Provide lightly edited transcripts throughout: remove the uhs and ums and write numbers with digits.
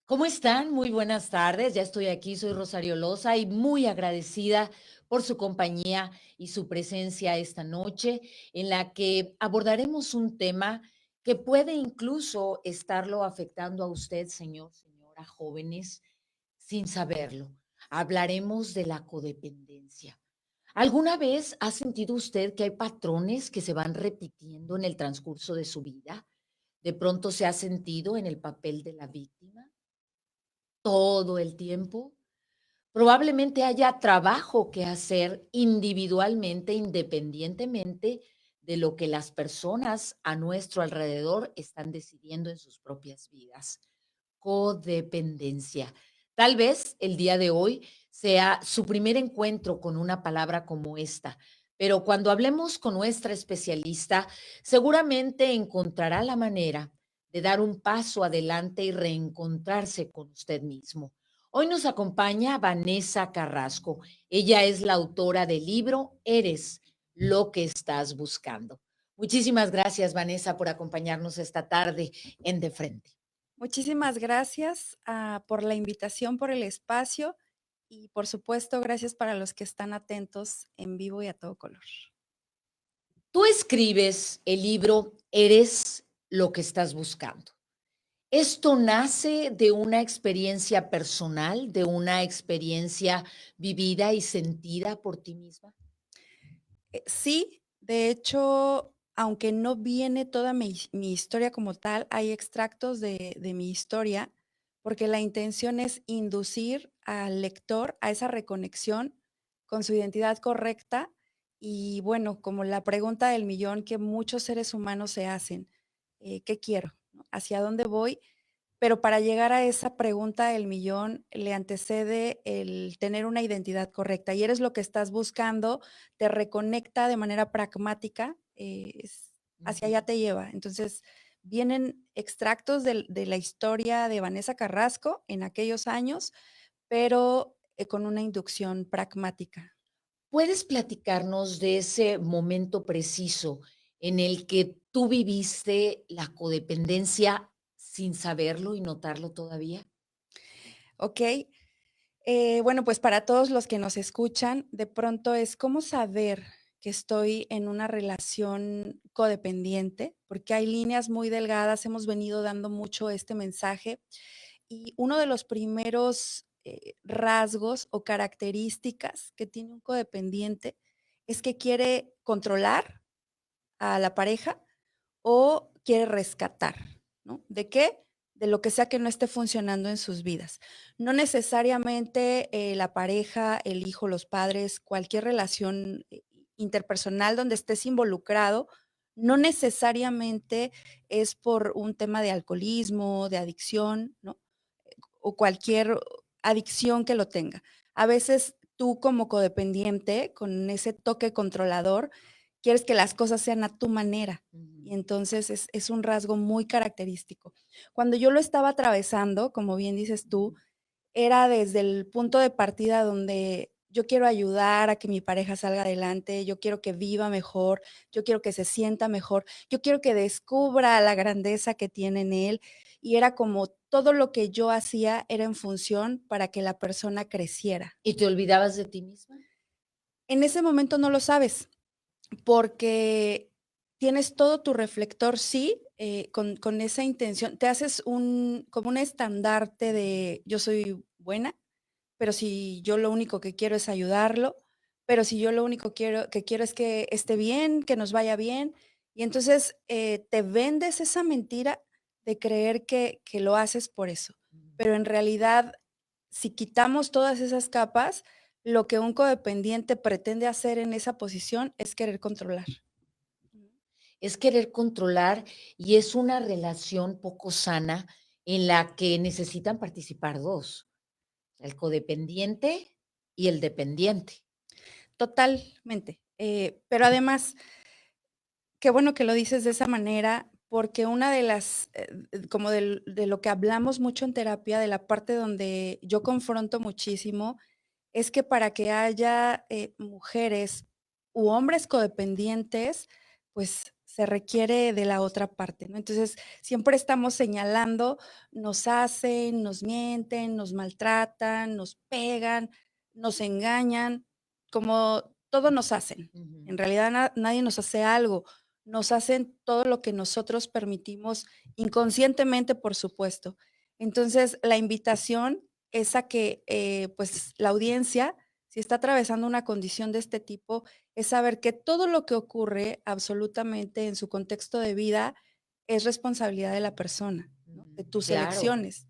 ¿Cómo están? Muy buenas tardes. Ya estoy aquí, soy Rosario Loza y muy agradecida por su compañía y su presencia esta noche, en la que abordaremos un tema que puede incluso estarlo afectando a usted, señor, señora, jóvenes, sin saberlo. Hablaremos de la codependencia. ¿Alguna vez ha sentido usted que hay patrones que se van repitiendo en el transcurso de su vida? ¿De pronto se ha sentido en el papel de la víctima todo el tiempo? Probablemente haya trabajo que hacer individualmente, independientemente de lo que las personas a nuestro alrededor están decidiendo en sus propias vidas. Codependencia. Tal vez el día de hoy sea su primer encuentro con una palabra como esta, pero cuando hablemos con nuestra especialista, seguramente encontrará la manera de dar un paso adelante y reencontrarse con usted mismo. Hoy nos acompaña Vanessa Carrasco. Ella es la autora del libro Eres lo que estás buscando. Muchísimas gracias, Vanessa, por acompañarnos esta tarde en De Frente. Muchísimas gracias, por la invitación, por el espacio y, por supuesto, gracias para los que están atentos en vivo y a todo color. Tú escribes el libro Eres lo que estás buscando. ¿Esto nace de una experiencia personal, de una experiencia vivida y sentida por ti misma? Sí, de hecho, aunque no viene toda mi historia como tal, hay extractos de mi historia, porque la intención es inducir al lector a esa reconexión con su identidad correcta y, bueno, como la pregunta del millón que muchos seres humanos se hacen, ¿qué quiero? ¿No? ¿Hacia dónde voy? Pero para llegar a esa pregunta del millón le antecede el tener una identidad correcta, y eres lo que estás buscando, te reconecta de manera pragmática, hacia Ujú. allá te lleva. Entonces, vienen extractos de la historia de Vanessa Carrasco en aquellos años, pero, con una inducción pragmática. ¿Puedes platicarnos de ese momento preciso en el que tú viviste la codependencia sin saberlo y notarlo todavía? Okey. Bueno, pues para todos los que nos escuchan, de pronto es cómo saber que estoy en una relación codependiente, porque hay líneas muy delgadas, hemos venido dando mucho este mensaje y uno de los primeros rasgos o características que tiene un codependiente es que quiere controlar a la pareja o quiere rescatar, ¿no? ¿De qué? De lo que sea que no esté funcionando en sus vidas. No necesariamente, la pareja, el hijo, los padres, cualquier relación, interpersonal donde estés involucrado, no necesariamente es por un tema de alcoholismo, de adicción, ¿no? O cualquier adicción que lo tenga. A veces tú como codependiente, con ese toque controlador, quieres que las cosas sean a tu manera, Ujú. y entonces es un rasgo muy característico. Cuando yo lo estaba atravesando, como bien dices tú, Ujú. era desde el punto de partida donde yo quiero ayudar a que mi pareja salga adelante, yo quiero que viva mejor, yo quiero que se sienta mejor, yo quiero que descubra la grandeza que tiene en él, y era como todo lo que yo hacía era en función para que la persona creciera. ¿Y te olvidabas de ti misma? En ese momento no lo sabes, porque tienes todo tu reflector, sí, con esa intención, te haces un como un estandarte de yo soy buena, pero si yo lo único que quiero es ayudarlo, pero si yo lo único que quiero es que esté bien, que nos vaya bien. Y entonces, te vendes esa mentira de creer que lo haces por eso. Ujú. Pero en realidad, si quitamos todas esas capas, lo que un codependiente pretende hacer en esa posición es querer controlar. Es querer controlar y es una relación poco sana en la que necesitan participar 2, el codependiente y el dependiente. Totalmente. Pero además, qué bueno que lo dices de esa manera, porque una de las, como de lo que hablamos mucho en terapia, de la parte donde yo confronto muchísimo, es que para que haya, mujeres u hombres codependientes, pues se requiere de la otra parte, ¿no? Entonces, siempre estamos señalando, nos hacen, nos mienten, nos maltratan, nos pegan, nos engañan, como todo nos hacen. Ujú. En realidad nadie nos hace algo, nos hacen todo lo que nosotros permitimos inconscientemente, por supuesto. Entonces, la invitación es a que, pues, la audiencia, si está atravesando una condición de este tipo, es saber que todo lo que ocurre absolutamente en su contexto de vida es responsabilidad de la persona, ¿no? De tus Claro. elecciones.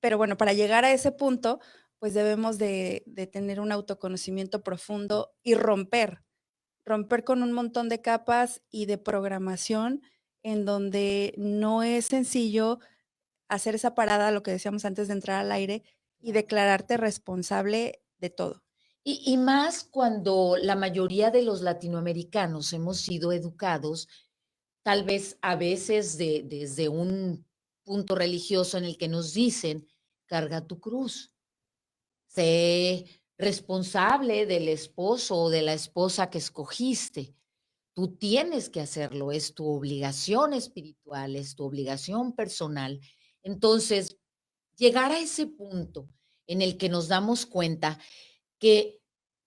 Pero bueno, para llegar a ese punto, pues debemos de tener un autoconocimiento profundo y romper con un montón de capas y de programación en donde no es sencillo hacer esa parada, lo que decíamos antes de entrar al aire, y declararte responsable de todo. Y más cuando la mayoría de los latinoamericanos hemos sido educados, tal vez a veces desde un punto religioso en el que nos dicen: "Carga tu cruz, sé responsable del esposo o de la esposa que escogiste". Tú tienes que hacerlo, es tu obligación espiritual, es tu obligación personal. Entonces, llegar a ese punto en el que nos damos cuenta que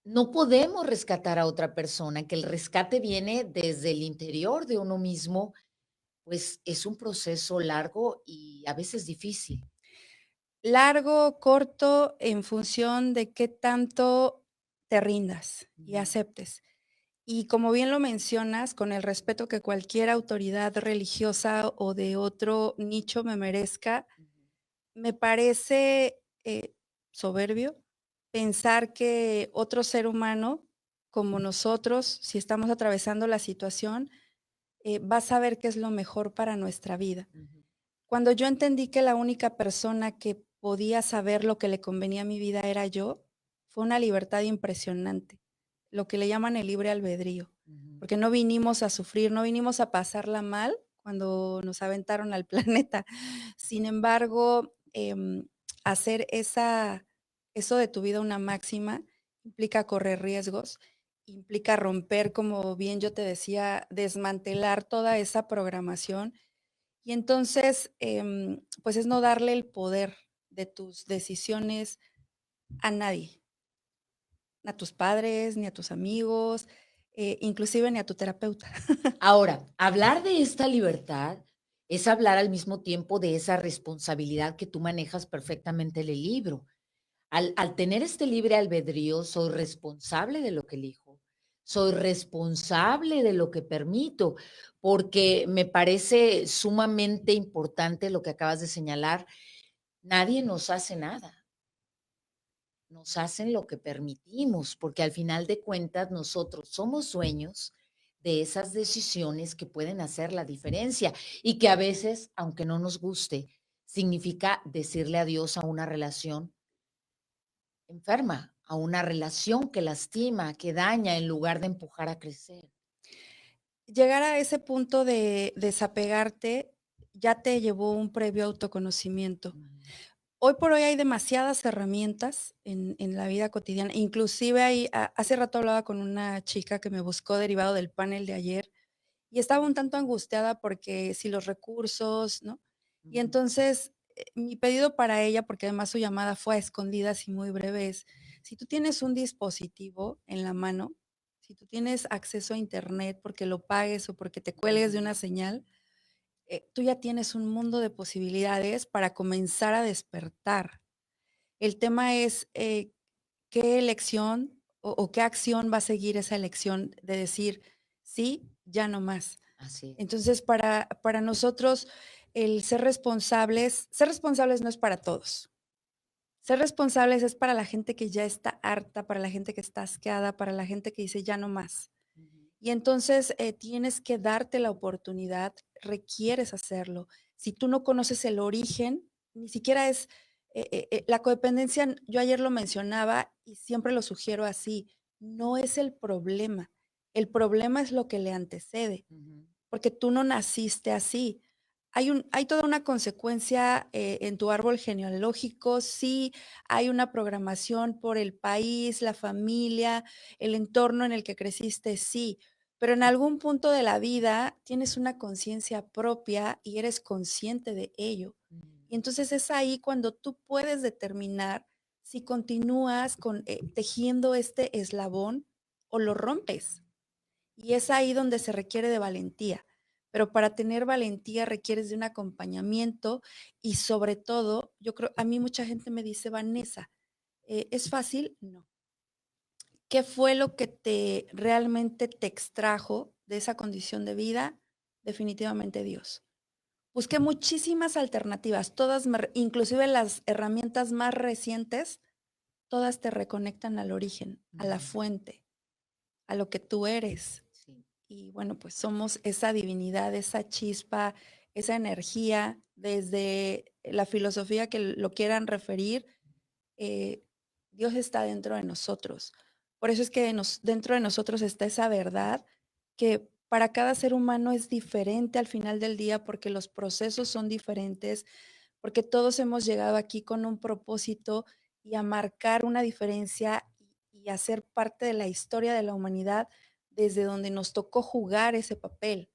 no podemos rescatar a otra persona, que el rescate viene desde el interior de uno mismo, pues es un proceso largo y a veces difícil. Largo, corto, en función de qué tanto te rindas y Ujú, aceptes. Y como bien lo mencionas, con el respeto que cualquier autoridad religiosa o de otro nicho me merezca, ujú, me parece, soberbio pensar que otro ser humano como nosotros, si estamos atravesando la situación, va a saber qué es lo mejor para nuestra vida. ujú, Cuando yo entendí que la única persona que podía saber lo que le convenía a mi vida era yo, fue una libertad impresionante, lo que le llaman el libre albedrío, ujú. porque no vinimos a sufrir, no vinimos a pasarla mal cuando nos aventaron al planeta. Sin embargo, hacer eso de tu vida una máxima implica correr riesgos, implica romper, como bien yo te decía, desmantelar toda esa programación y entonces, pues es no darle el poder de tus decisiones a nadie, a tus padres, ni a tus amigos, inclusive ni a tu terapeuta. Ahora, hablar de esta libertad es hablar al mismo tiempo de esa responsabilidad que tú manejas perfectamente en el libro. Al tener este libre albedrío, soy responsable de lo que elijo, soy responsable de lo que permito, porque me parece sumamente importante lo que acabas de señalar. Nadie nos hace nada, nos hacen lo que permitimos, porque al final de cuentas nosotros somos dueños de esas decisiones que pueden hacer la diferencia y que a veces, aunque no nos guste, significa decirle adiós a una relación enferma, a una relación que lastima, que daña, en lugar de empujar a crecer. Llegar a ese punto de desapegarte ya te llevó un previo autoconocimiento. Ujú, Hoy por hoy hay demasiadas herramientas en la vida cotidiana, inclusive hace rato hablaba con una chica que me buscó derivado del panel de ayer. Y estaba un tanto angustiada porque si los recursos, ¿no? Y ujú, entonces, mi pedido para ella, porque además su llamada fue a escondidas y muy breve, es, si tú tienes un dispositivo en la mano, si tú tienes acceso a Internet porque lo pagues o porque te cuelgues de ujú. una señal, tú ya tienes un mundo de posibilidades para comenzar a despertar. El tema es, qué elección o qué acción va a seguir esa elección de decir: "Sí, ya no más". Así es. Entonces, para nosotros el ser responsables no es para todos. Ser responsables es para la gente que ya está harta, para la gente que está asqueada, para la gente que dice: "Ya no más". Ujú, Y entonces, tienes que darte la oportunidad, requieres hacerlo. Si tú no conoces el origen, ni siquiera es, la codependencia, yo ayer lo mencionaba y siempre lo sugiero así, no es el problema es lo que le antecede ujú, porque tú no naciste así. Hay toda una consecuencia, en tu árbol genealógico, sí, hay una programación por el país, la familia, el entorno en el que creciste, sí, pero en algún punto de la vida tienes una conciencia propia y eres consciente de ello. Y entonces es ahí cuando tú puedes determinar si continúas tejiendo este eslabón o lo rompes. Y es ahí donde se requiere de valentía. Pero para tener valentía requieres de un acompañamiento y sobre todo, yo creo, a mí mucha gente me dice, Vanessa, ¿es fácil? No. ¿Qué fue lo que realmente te extrajo de esa condición de vida? Definitivamente Dios. Busqué muchísimas alternativas, inclusive las herramientas más recientes, todas te reconectan al origen, a la fuente, a lo que tú eres. Sí. Y bueno, pues somos esa divinidad, esa chispa, esa energía, desde la filosofía que lo quieran referir, eh, Dios está dentro de nosotros. Por eso es que dentro de nosotros está esa verdad que para cada ser humano es diferente al final del día porque los procesos son diferentes, porque todos hemos llegado aquí con un propósito y a marcar una diferencia y a ser parte de la historia de la humanidad desde donde nos tocó jugar ese papel.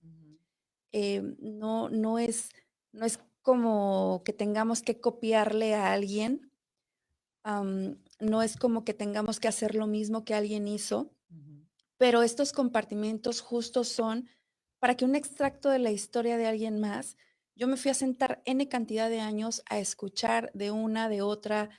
No es como que tengamos que copiarle a alguien, no es como que tengamos que hacer lo mismo que alguien hizo, pero estos compartimentos justos son para que un extracto de la historia de alguien más, yo me fui a sentar N cantidad de años a escuchar de una, de otra,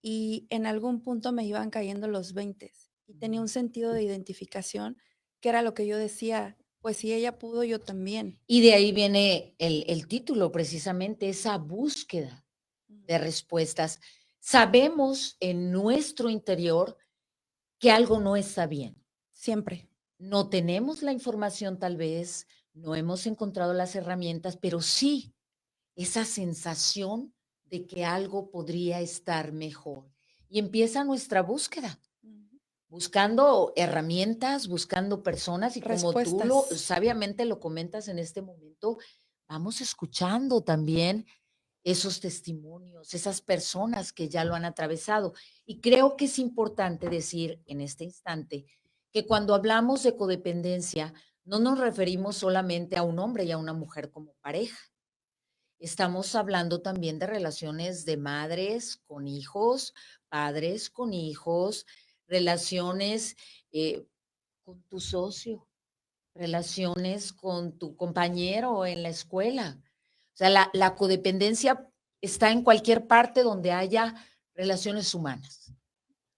y en algún punto me iban cayendo los veintes y tenía un sentido de identificación que era lo que yo decía, pues si ella pudo, yo también. Y de ahí viene el título, precisamente, esa búsqueda de respuestas. Sabemos en nuestro interior que algo no está bien. Siempre. No tenemos la información tal vez, no hemos encontrado las herramientas, pero sí esa sensación de que algo podría estar mejor. Y empieza nuestra búsqueda, Ujú. buscando herramientas, buscando personas y como tú lo Respuestas. sabiamente lo comentas en este momento, vamos escuchando también esos testimonios, esas personas que ya lo han atravesado. Y creo que es importante decir en este instante que cuando hablamos de codependencia, no nos referimos solamente a un hombre y a una mujer como pareja. Estamos hablando también de relaciones de madres con hijos, padres con hijos, relaciones con tu socio, relaciones con tu compañero en la escuela. O sea, la codependencia está en cualquier parte donde haya relaciones humanas.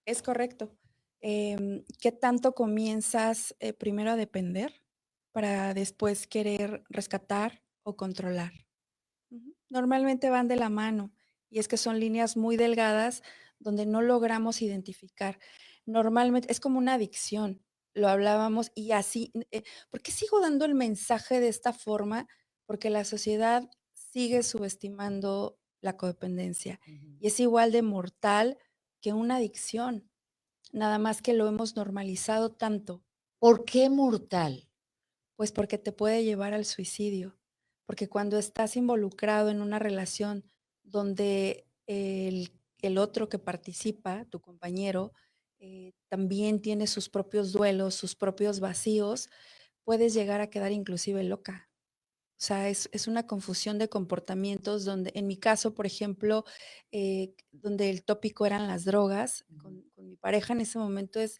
Es correcto. ¿Qué tanto comienzas primero a depender para después querer rescatar o controlar? Ujú. Normalmente van de la mano y es que son líneas muy delgadas donde no logramos identificar. Normalmente es como una adicción, lo hablábamos y así, ¿por qué sigo dando el mensaje de esta forma? Porque la sociedad sigue subestimando la codependencia Ujú. y es igual de mortal que una adicción, nada más que lo hemos normalizado tanto. ¿Por qué mortal? Pues porque te puede llevar al suicidio, porque cuando estás involucrado en una relación donde el otro que participa, tu compañero, también tiene sus propios duelos, sus propios vacíos, puedes llegar a quedar inclusive loca. O sea, es una confusión de comportamientos donde, en mi caso, por ejemplo, donde el tópico eran las drogas, Ujú. con mi pareja en ese momento es,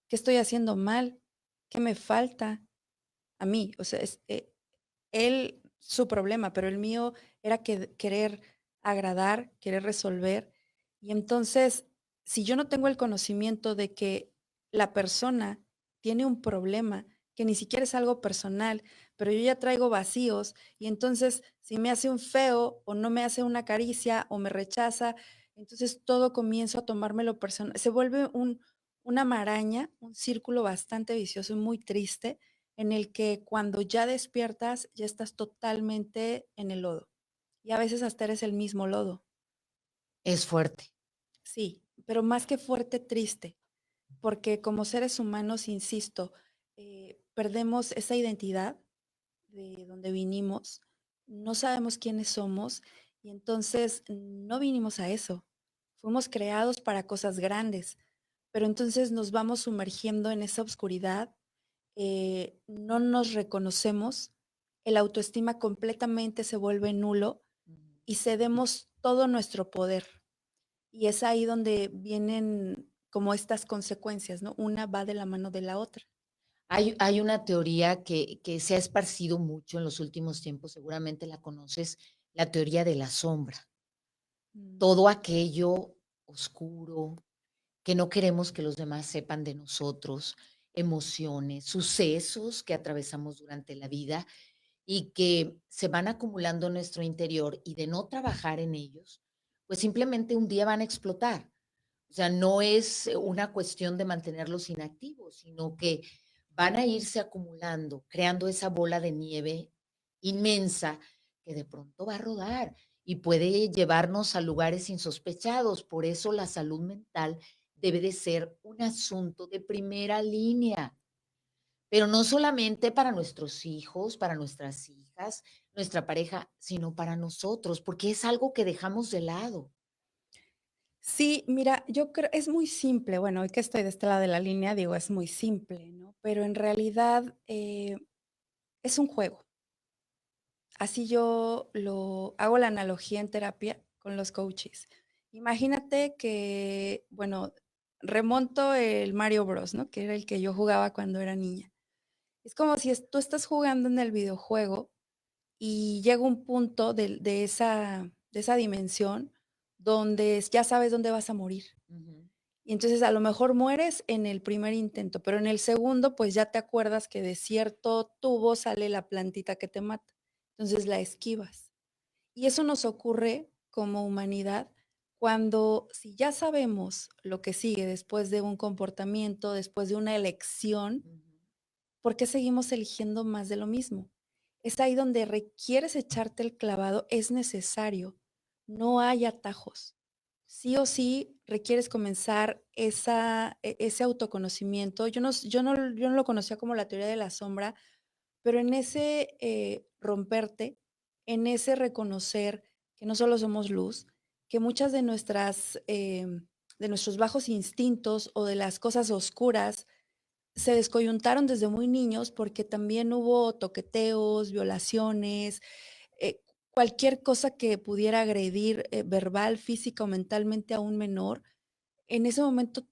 ¿qué estoy haciendo mal? ¿Qué me falta a mí? O sea, él, su problema, pero el mío era querer agradar, querer resolver. Y entonces, si yo no tengo el conocimiento de que la persona tiene un problema, que ni siquiera es algo personal, pero yo ya traigo vacíos y entonces si me hace un feo o no me hace una caricia o me rechaza, entonces todo comienzo a tomármelo personal. Se vuelve una maraña, un círculo bastante vicioso y muy triste en el que cuando ya despiertas ya estás totalmente en el lodo y a veces hasta eres el mismo lodo. Es fuerte. Sí, pero más que fuerte, triste, porque como seres humanos, insisto, perdemos esa identidad de donde vinimos, no sabemos quiénes somos y entonces no vinimos a eso. Fuimos creados para cosas grandes, pero entonces nos vamos sumergiendo en esa oscuridad no nos reconocemos, el autoestima completamente se vuelve nulo Ujú. y cedemos todo nuestro poder. Y es ahí donde vienen como estas consecuencias, ¿no? Una va de la mano de la otra. Hay una teoría que se ha esparcido mucho en los últimos tiempos, seguramente la conoces, la teoría de la sombra. Mm, Todo aquello oscuro, que no queremos que los demás sepan de nosotros, emociones, sucesos que atravesamos durante la vida y que se van acumulando en nuestro interior y de no trabajar en ellos, pues simplemente un día van a explotar. O sea, no es una cuestión de mantenerlos inactivos, sino que van a irse acumulando, creando esa bola de nieve inmensa que de pronto va a rodar y puede llevarnos a lugares insospechados. Por eso la salud mental debe de ser un asunto de primera línea, pero no solamente para nuestros hijos, para nuestras hijas, nuestra pareja, sino para nosotros, porque es algo que dejamos de lado. sí, mira, yo creo es muy simple. Bueno, hoy que estoy de este lado de la línea, digo, es muy simple, ¿no? Pero en realidad, es un juego. Así yo lo hago la analogía en terapia con los coaches. Imagínate que, bueno, remonto el Mario Bros, ¿no? Que era el que yo jugaba cuando era niña. Es como si tú estás jugando en el videojuego y llega un punto de esa dimensión donde ya sabes dónde vas a morir. Ujú, Y entonces a lo mejor mueres en el primer intento, pero en el segundo, pues ya te acuerdas que de cierto tubo sale la plantita que te mata. Entonces la esquivas. Y eso nos ocurre como humanidad cuando si ya sabemos lo que sigue después de un comportamiento, después de una elección, ujú. ¿por qué seguimos eligiendo más de lo mismo? Es ahí donde requieres echarte el clavado, es necesario, no hay atajos. Sí o sí requieres comenzar ese autoconocimiento. Yo no lo conocía como la teoría de la sombra, pero en ese romperte, en ese reconocer que no solo somos luz, que muchas de nuestros bajos instintos o de las cosas oscuras se descoyuntaron desde muy niños porque también hubo toqueteos, violaciones, cualquier cosa que pudiera agredir verbal, física o mentalmente a un menor, en ese momento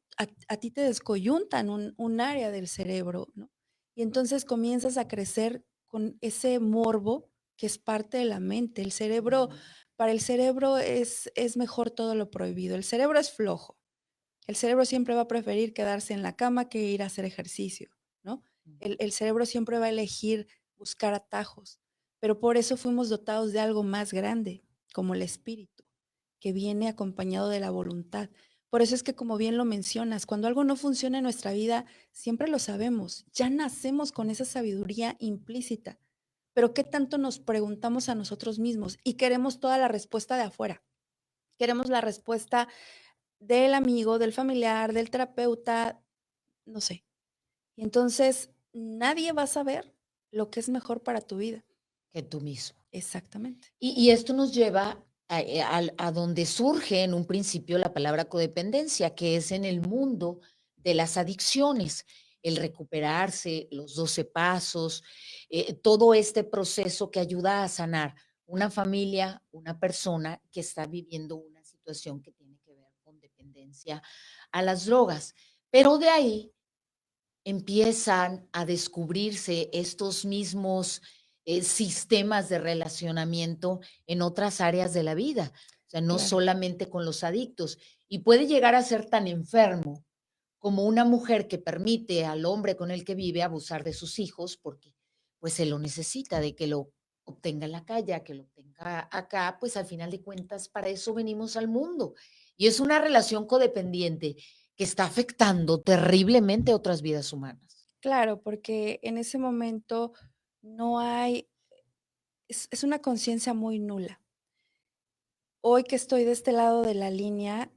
a ti te descoyuntan un área del cerebro, ¿no? Y entonces comienzas a crecer con ese morbo que es parte de la mente. Ujú, Para el cerebro es mejor todo lo prohibido. El cerebro es flojo. El cerebro siempre va a preferir quedarse en la cama que ir a hacer ejercicio, ¿no? ujú. El cerebro siempre va a elegir buscar atajos, pero por eso fuimos dotados de algo más grande, como el espíritu, que viene acompañado de la voluntad. Por eso es que, como bien lo mencionas, cuando algo no funciona en nuestra vida, siempre lo sabemos, ya nacemos con esa sabiduría implícita, pero ¿qué tanto nos preguntamos a nosotros mismos y queremos toda la respuesta de afuera? Queremos la respuesta del amigo, del familiar, del terapeuta, no sé. Y entonces nadie va a saber lo que es mejor para tu vida. Que tú mismo. Exactamente. Y esto nos lleva a donde surge en un principio la palabra codependencia, que es en el mundo de las adicciones, el recuperarse, los 12 pasos, todo este proceso que ayuda a sanar una familia, una persona que está viviendo una situación que tiene que ver con dependencia a las drogas. Pero de ahí empiezan a descubrirse estos mismos sistemas de relacionamiento en otras áreas de la vida, o sea, no Claro. solamente con los adictos. Y puede llegar a ser tan enfermo como una mujer que permite al hombre con el que vive abusar de sus hijos porque pues se lo necesita, de que lo obtenga en la calle, que lo obtenga acá, pues al final de cuentas para eso venimos al mundo. Y es una relación codependiente que está afectando terriblemente otras vidas humanas. Claro, porque en ese momento no hay, es una conciencia muy nula. Hoy que estoy de este lado de la línea,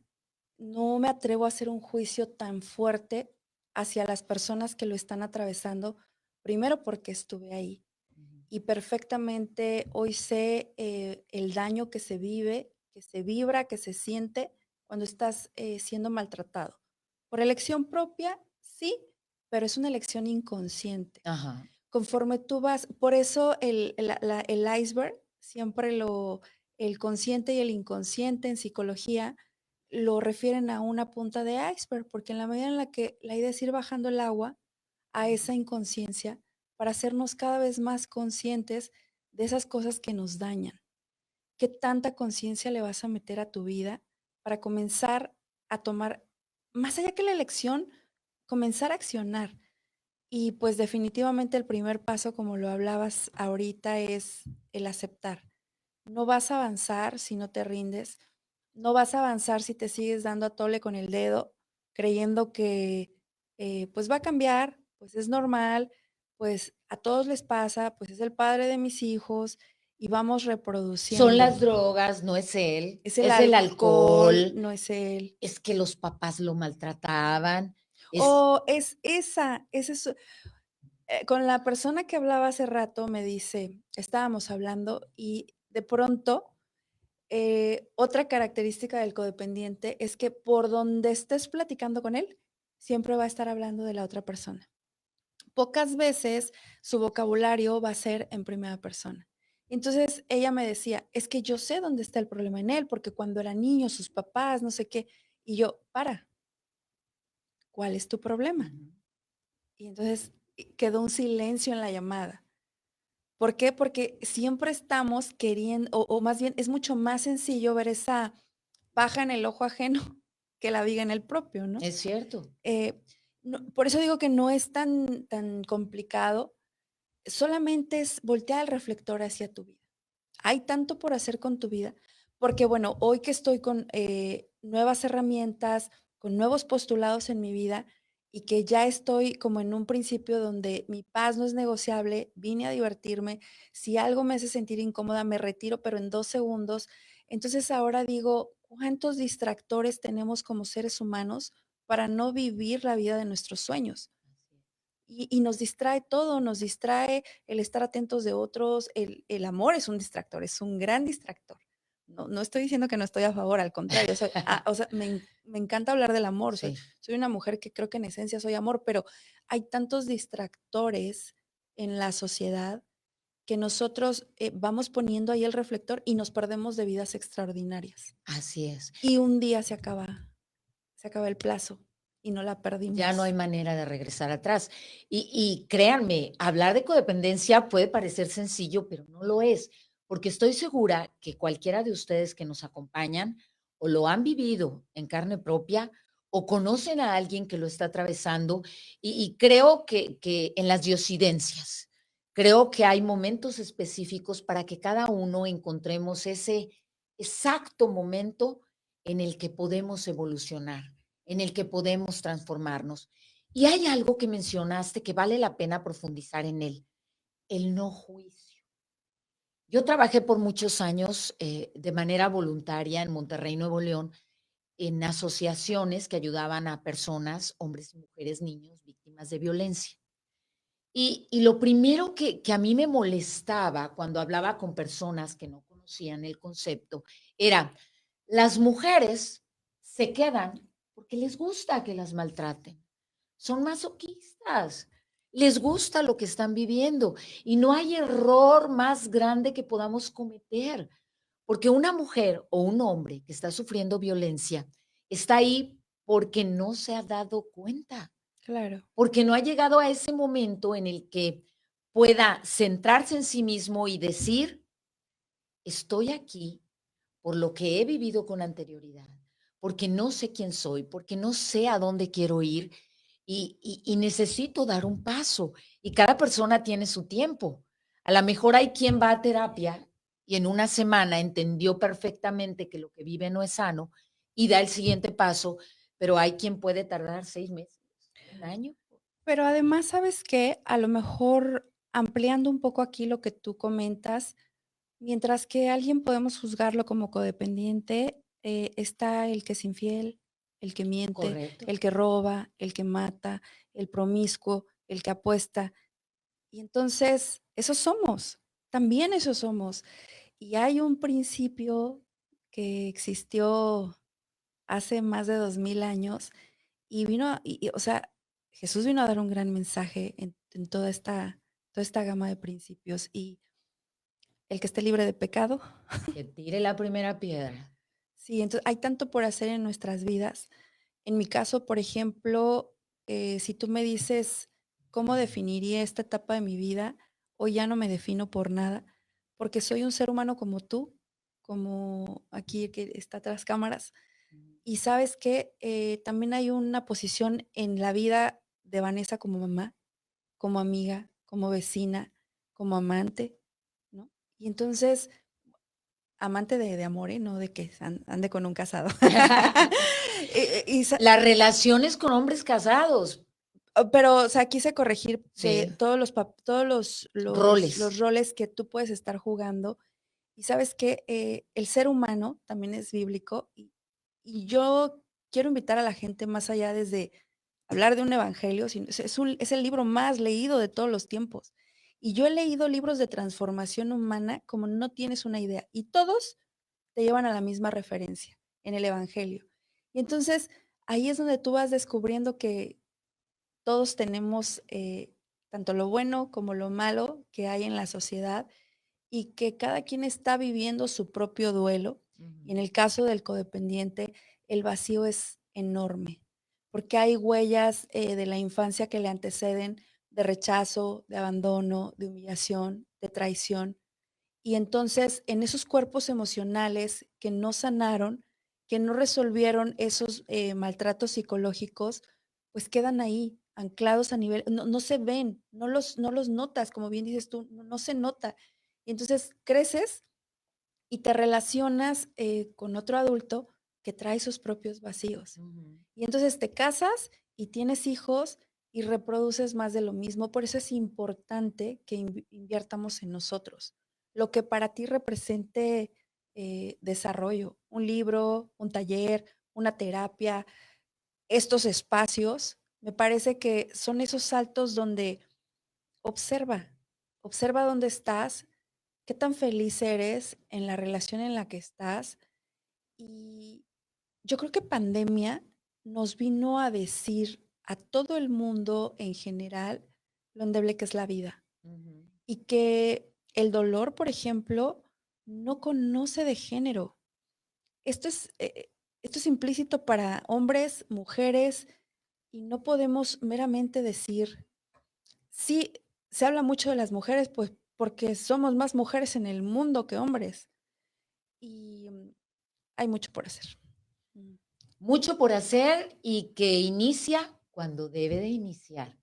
no me atrevo a hacer un juicio tan fuerte hacia las personas que lo están atravesando, primero porque estuve ahí Ujú. y perfectamente hoy sé el daño que se vive, que se vibra, que se siente cuando estás siendo maltratado. Por elección propia, sí, pero es una elección inconsciente. Ajá. Conforme tú vas, por eso el iceberg siempre el consciente y el inconsciente en psicología lo refieren a una punta de iceberg, porque en la medida en la que la idea es ir bajando el agua a esa inconsciencia para hacernos cada vez más conscientes de esas cosas que nos dañan. ¿Qué tanta conciencia le vas a meter a tu vida para comenzar a tomar, más allá que la elección, comenzar a accionar? Y pues definitivamente el primer paso, como lo hablabas ahorita, es el aceptar. No vas a avanzar si no te rindes, no vas a avanzar si te sigues dando a tole con el dedo, creyendo que pues va a cambiar, pues es normal, pues a todos les pasa, pues es el padre de mis hijos y vamos Son las reproduciendo. drogas, no es él, Es el es el alcohol, alcohol, no es él. es que los papás lo maltrataban, es O es esa es con la persona que hablaba hace rato me dice, estábamos hablando y de pronto, otra característica del codependiente es que por donde estés platicando con él, siempre va a estar hablando de la otra persona. Pocas veces su vocabulario va a ser en primera persona. Entonces ella me decía, es que yo sé dónde está el problema en él, porque cuando era niño, sus papás, no sé qué, y yo, ¿cuál es tu problema? ujú, Y entonces quedó un silencio en la llamada. ¿Por qué? Porque siempre estamos queriendo, o más bien es mucho más sencillo ver esa paja en el ojo ajeno que la viga en el propio, ¿no? es cierto. Eh, por eso digo que no es tan complicado, solamente es voltear el reflector hacia tu vida. Hay tanto por hacer con tu vida, porque bueno, hoy que estoy con nuevas herramientas, con nuevos postulados en mi vida y que ya estoy como en un principio donde mi paz no es negociable, vine a divertirme, si algo me hace sentir incómoda, me retiro, pero en 2 segundos. Entonces ahora digo, ¿cuántos distractores tenemos como seres humanos para no vivir la vida de nuestros sueños? Y nos distrae todo, nos distrae el estar atentos de otros, el amor es un distractor, es un gran distractor. No estoy diciendo que no estoy a favor, al contrario, o sea, me encanta hablar del amor, Sí, soy una mujer que creo que en esencia soy amor, pero hay tantos distractores en la sociedad que nosotros, vamos poniendo ahí el reflector y nos perdemos de vidas extraordinarias. así es. Y un día se acaba el plazo y no la Ya no hay perdimos. manera de regresar atrás. Y créanme, hablar de codependencia puede parecer sencillo, pero no lo es, porque estoy segura que cualquiera de ustedes que nos acompañan o lo han vivido en carne propia o conocen a alguien que lo está atravesando y creo que en las diosidencias, creo que hay momentos específicos para que cada uno encontremos ese exacto momento en el que podemos evolucionar, en el que podemos transformarnos. Y hay algo que mencionaste que vale la pena profundizar en él, el no juicio. Yo trabajé por muchos años de manera voluntaria en Monterrey, Nuevo León, en asociaciones que ayudaban a personas, hombres y mujeres, niños, víctimas de violencia. Y lo primero que a mí me molestaba cuando hablaba con personas que no conocían el concepto era, las mujeres se quedan porque les gusta que las maltraten. Son masoquistas, les gusta lo que están viviendo y no hay error más grande que podamos cometer, porque una mujer o un hombre que está sufriendo violencia está ahí porque no se ha dado cuenta, Claro. porque no ha llegado a ese momento en el que pueda centrarse en sí mismo y decir, estoy aquí por lo que he vivido con anterioridad, porque no sé quién soy, porque no sé a dónde quiero ir y necesito dar un paso. Y cada persona tiene su tiempo. A lo mejor hay quien va a terapia y en una semana entendió perfectamente que lo que vive no es sano y da el siguiente paso, pero hay quien puede tardar 6 meses, un año. Pero además, ¿sabes qué? A lo mejor ampliando un poco aquí lo que tú comentas, mientras que alguien podemos juzgarlo como codependiente, está el que es infiel, el que miente, Correcto. el que roba, el que mata, el promiscuo, el que apuesta. Y entonces, esos somos, también esos somos. Y hay un principio que existió hace más de 2000 años y vino, o sea, Jesús vino a dar un gran mensaje en toda esta gama de principios y el que esté libre de pecado. Que tire la primera piedra. Sí, entonces hay tanto por hacer en nuestras vidas. En mi caso, por ejemplo, si tú me dices cómo definiría esta etapa de mi vida, hoy ya no me defino por nada, porque soy un ser humano como tú, como aquí que está tras cámaras. Y sabes que también hay una posición en la vida de Vanessa como mamá, como amiga, como vecina, como amante, ¿no? Y entonces, amante de amor, ¿eh? No de que ande con un casado. Y Las relaciones con hombres casados, pero, o sea, quise corregir sí, todos los roles. roles que tú puedes estar jugando. Y sabes que el ser humano también es bíblico y yo quiero invitar a la gente más allá desde hablar de un evangelio, sino es el libro más leído de todos los tiempos. Y yo he leído libros de transformación humana como no tienes una idea. Y todos te llevan a la misma referencia en el evangelio. Y entonces ahí es donde tú vas descubriendo que todos tenemos tanto lo bueno como lo malo que hay en la sociedad y que cada quien está viviendo su propio duelo. Y en Ujú. el caso del codependiente, el vacío es enorme, porque hay huellas de la infancia que le anteceden de rechazo, de abandono, de humillación, de traición. Y entonces, en esos cuerpos emocionales que no sanaron, que no resolvieron esos maltratos psicológicos, pues quedan ahí, anclados a nivel, no se ven, no los notas, como bien dices tú, no se nota. Y entonces creces y te relacionas con otro adulto que trae sus propios vacíos. Ujú. Y entonces te casas y tienes hijos y reproduces más de lo mismo. Por eso es importante que inviertamos en nosotros. Lo que para ti represente desarrollo, un libro, un taller, una terapia, estos espacios, me parece que son esos saltos donde observa, observa dónde estás, qué tan feliz eres en la relación en la que estás. Y yo creo que pandemia nos vino a decir a todo el mundo en general lo endeble que es la vida Ujú. y que el dolor, por ejemplo, no conoce de género. Esto es, esto es implícito para hombres, mujeres, y no podemos meramente decir, sí, se habla mucho de las mujeres, pues porque somos más mujeres en el mundo que hombres y hay mucho por hacer. Mm. Mucho por hacer y que inicia cuando debe de iniciar,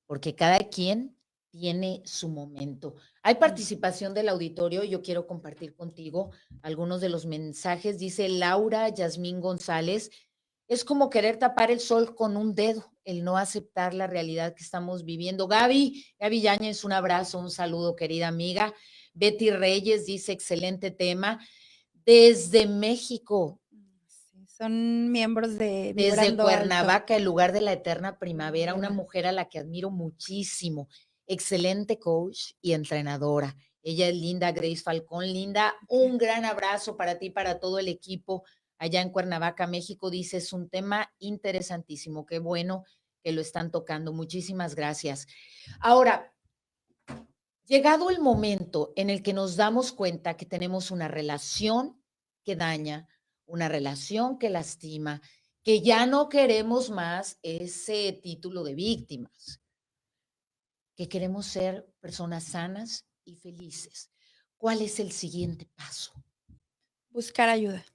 porque cada quien tiene su momento. Hay Mm. participación del auditorio, yo quiero compartir contigo algunos de los mensajes. Dice Laura Yasmín González, es como querer tapar el sol con un dedo, el no aceptar la realidad que estamos viviendo. Gaby Yáñez, un abrazo, un saludo, querida amiga. Betty Reyes dice, excelente tema. Desde México, Sí, son miembros de desde Vibrando Alto. Cuernavaca, el lugar de la eterna primavera, una Mira, mujer a la que admiro muchísimo, excelente coach y entrenadora. Ella es Linda Grace Falcón. Linda, okey. un gran abrazo para ti, para todo el equipo allá en Cuernavaca, México. Dice, es un tema interesantísimo. Qué bueno que lo están tocando. Muchísimas gracias. Ahora, llegado el momento en el que nos damos cuenta que tenemos una relación que daña, una relación que lastima, que ya no queremos más ese título de víctimas, que queremos ser personas sanas y felices. ¿Cuál es el siguiente paso? Buscar ayuda.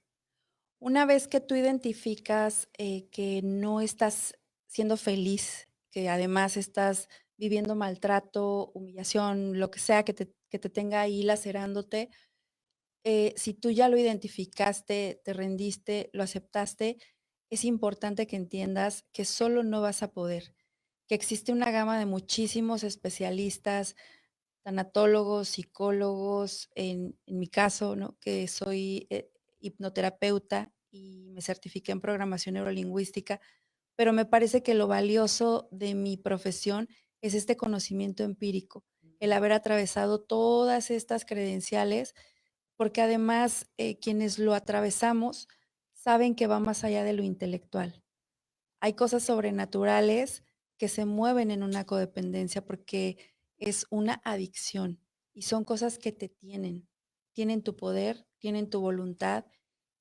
Una vez que tú identificas, que no estás siendo feliz, que además estás viviendo maltrato, humillación, lo que sea que te tenga ahí lacerándote, si tú ya lo identificaste, te rendiste, lo aceptaste, es importante que entiendas que solo no vas a poder, que existe una gama de muchísimos especialistas, tanatólogos, psicólogos, en mi caso, ¿no? Que soy hipnoterapeuta y me certifiqué en programación neurolingüística, pero me parece que lo valioso de mi profesión es este conocimiento empírico, el haber atravesado todas estas credenciales, porque además quienes lo atravesamos saben que va más allá de lo intelectual. Hay cosas sobrenaturales que se mueven en una codependencia porque es una adicción y son cosas que te tienen tu poder, tienen tu voluntad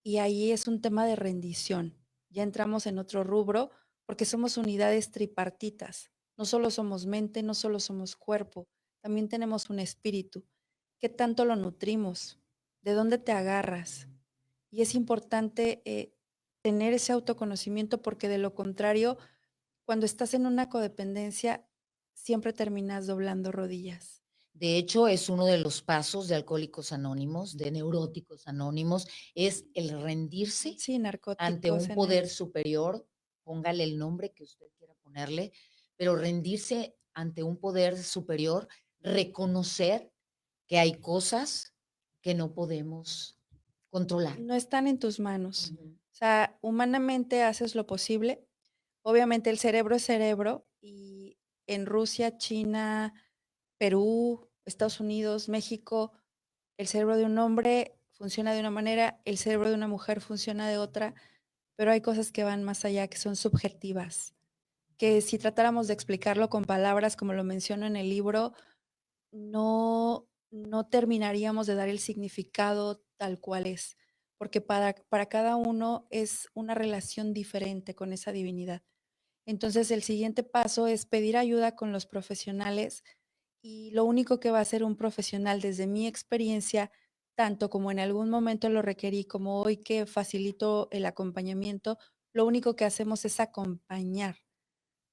y ahí es un tema de rendición. Ya entramos en otro rubro porque somos unidades tripartitas. No solo somos mente, no solo somos cuerpo, también tenemos un espíritu. ¿Qué tanto lo nutrimos? ¿De dónde te agarras? Y es importante tener ese autoconocimiento porque de lo contrario, cuando estás en una codependencia, siempre terminas doblando rodillas. De hecho, es uno de los pasos de Alcohólicos Anónimos, de Neuróticos Anónimos, es el rendirse Sí, ante narcóticos un en el... poder superior, póngale el nombre que usted quiera ponerle, pero rendirse ante un poder superior, reconocer que hay cosas que no podemos controlar. No están en tus manos. Ujú. O sea, humanamente haces lo posible. Obviamente el cerebro es cerebro y en Rusia, China, Perú, Estados Unidos, México, el cerebro de un hombre funciona de una manera, el cerebro de una mujer funciona de otra, pero hay cosas que van más allá, que son subjetivas, que si tratáramos de explicarlo con palabras, como lo menciono en el libro, no terminaríamos de dar el significado tal cual es, porque para cada uno es una relación diferente con esa divinidad. Entonces, el siguiente paso es pedir ayuda con los profesionales y lo único que va a hacer un profesional desde mi experiencia, tanto como en algún momento lo requerí, como hoy que facilito el acompañamiento, lo único que hacemos es acompañar,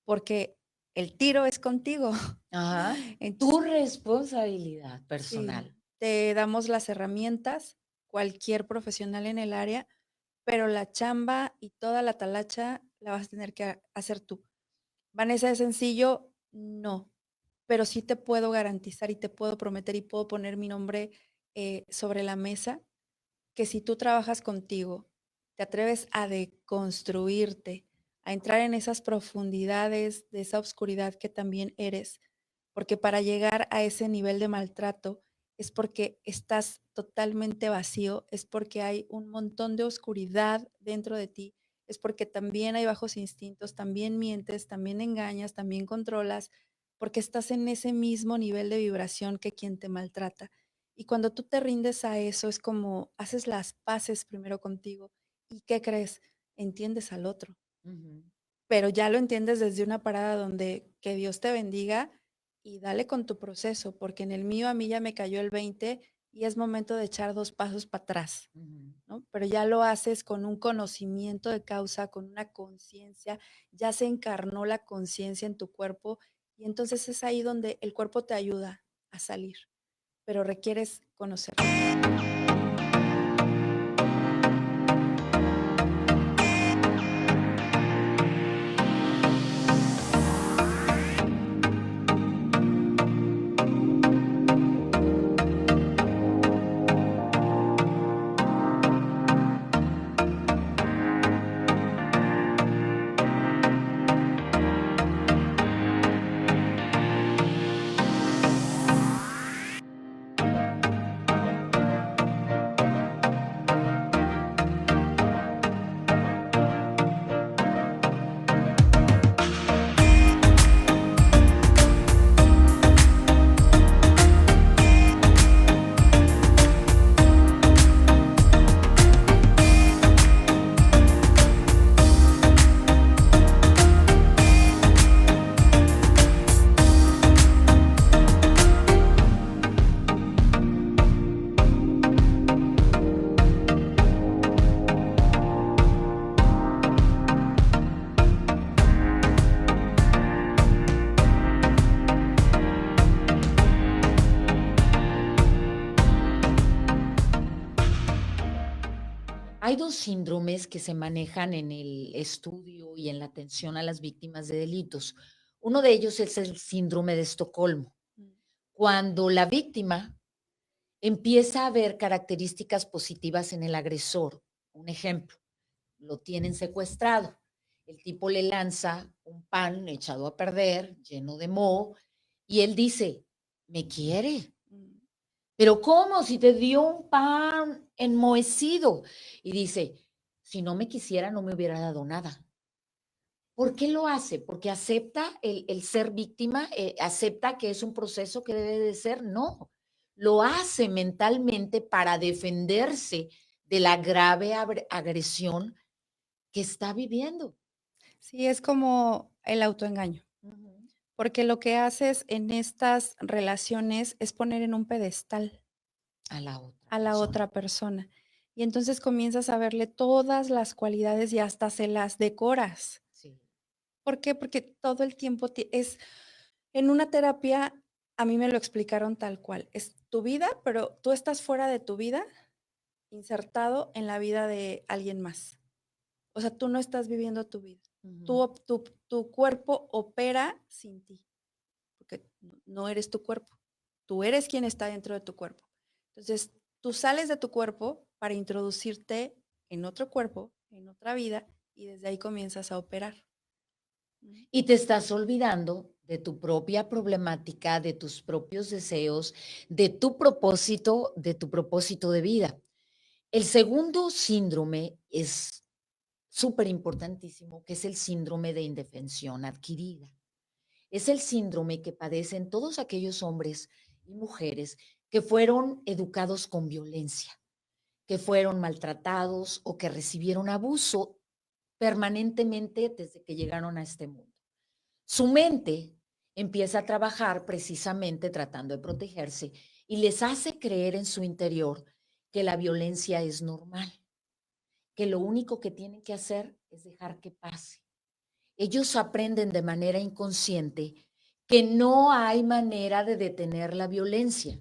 porque el tiro es contigo. Ajá. Tu Entonces, responsabilidad sí, personal. te damos las herramientas, cualquier profesional en el área, pero la chamba y toda la talacha la vas a tener que hacer tú. Vanessa, ¿es sencillo? No, pero sí te puedo garantizar y te puedo prometer y puedo poner mi nombre sobre la mesa que si tú trabajas contigo, te atreves a deconstruirte, a entrar en esas profundidades de esa oscuridad que también eres, porque para llegar a ese nivel de maltrato es porque estás totalmente vacío, es porque hay un montón de oscuridad dentro de ti, es porque también hay bajos instintos, también mientes, también engañas, también controlas, porque estás en ese mismo nivel de vibración que quien te maltrata. Y cuando tú te rindes a eso, es como haces las paces primero contigo. ¿Y qué crees? Entiendes al otro, Ujú. pero ya lo entiendes desde una parada donde que Dios te bendiga y dale con tu proceso, porque en el mío a mí ya me cayó el 20 y es momento de echar 2 pasos para atrás, Ujú. ¿no? Pero ya lo haces con un conocimiento de causa, con una conciencia, ya se encarnó la conciencia en tu cuerpo y entonces es ahí donde el cuerpo te ayuda a salir, pero requieres conocerlo. Hay dos síndromes que se manejan en el estudio y en la atención a las víctimas de delitos. Uno de ellos es el síndrome de Estocolmo, Mm. cuando la víctima empieza a ver características positivas en el agresor. Un ejemplo, lo tienen secuestrado. El tipo le lanza un pan echado a perder, lleno de moho, y él dice, me quiere. Mm. Pero ¿cómo? Si te dio un pan enmohecido. Y dice, si no me quisiera, no me hubiera dado nada. ¿Por qué lo hace? ¿Porque acepta el ser víctima? ¿Acepta que es un proceso que debe de ser? No, lo hace mentalmente para defenderse de la grave agresión que está viviendo. Sí, es como el autoengaño, Ujú. porque lo que haces en estas relaciones es poner en un pedestal A la otra a la persona. otra persona. Y entonces comienzas a verle todas las cualidades y hasta se las decoras. Sí. ¿Por qué? Porque todo el tiempo es en una terapia, a mí me lo explicaron tal cual, es tu vida, pero tú estás fuera de tu vida, insertado en la vida de alguien más. O sea, tú no estás viviendo tu vida. Ujú. Tu cuerpo opera sin ti, porque no eres tu cuerpo. Tú eres quien está dentro de tu cuerpo. Entonces, tú sales de tu cuerpo para introducirte en otro cuerpo, en otra vida, y desde ahí comienzas a operar. Ujú. Y te estás olvidando de tu propia problemática, de tus propios deseos, de tu propósito de vida. El segundo síndrome es súper importantísimo, que es el síndrome de indefensión adquirida. Es el síndrome que padecen todos aquellos hombres y mujeres que fueron educados con violencia, que fueron maltratados o que recibieron abuso permanentemente desde que llegaron a este mundo. Su mente empieza a trabajar precisamente tratando de protegerse y les hace creer en su interior que la violencia es normal, que lo único que tienen que hacer es dejar que pase. Ellos aprenden de manera inconsciente que no hay manera de detener la violencia,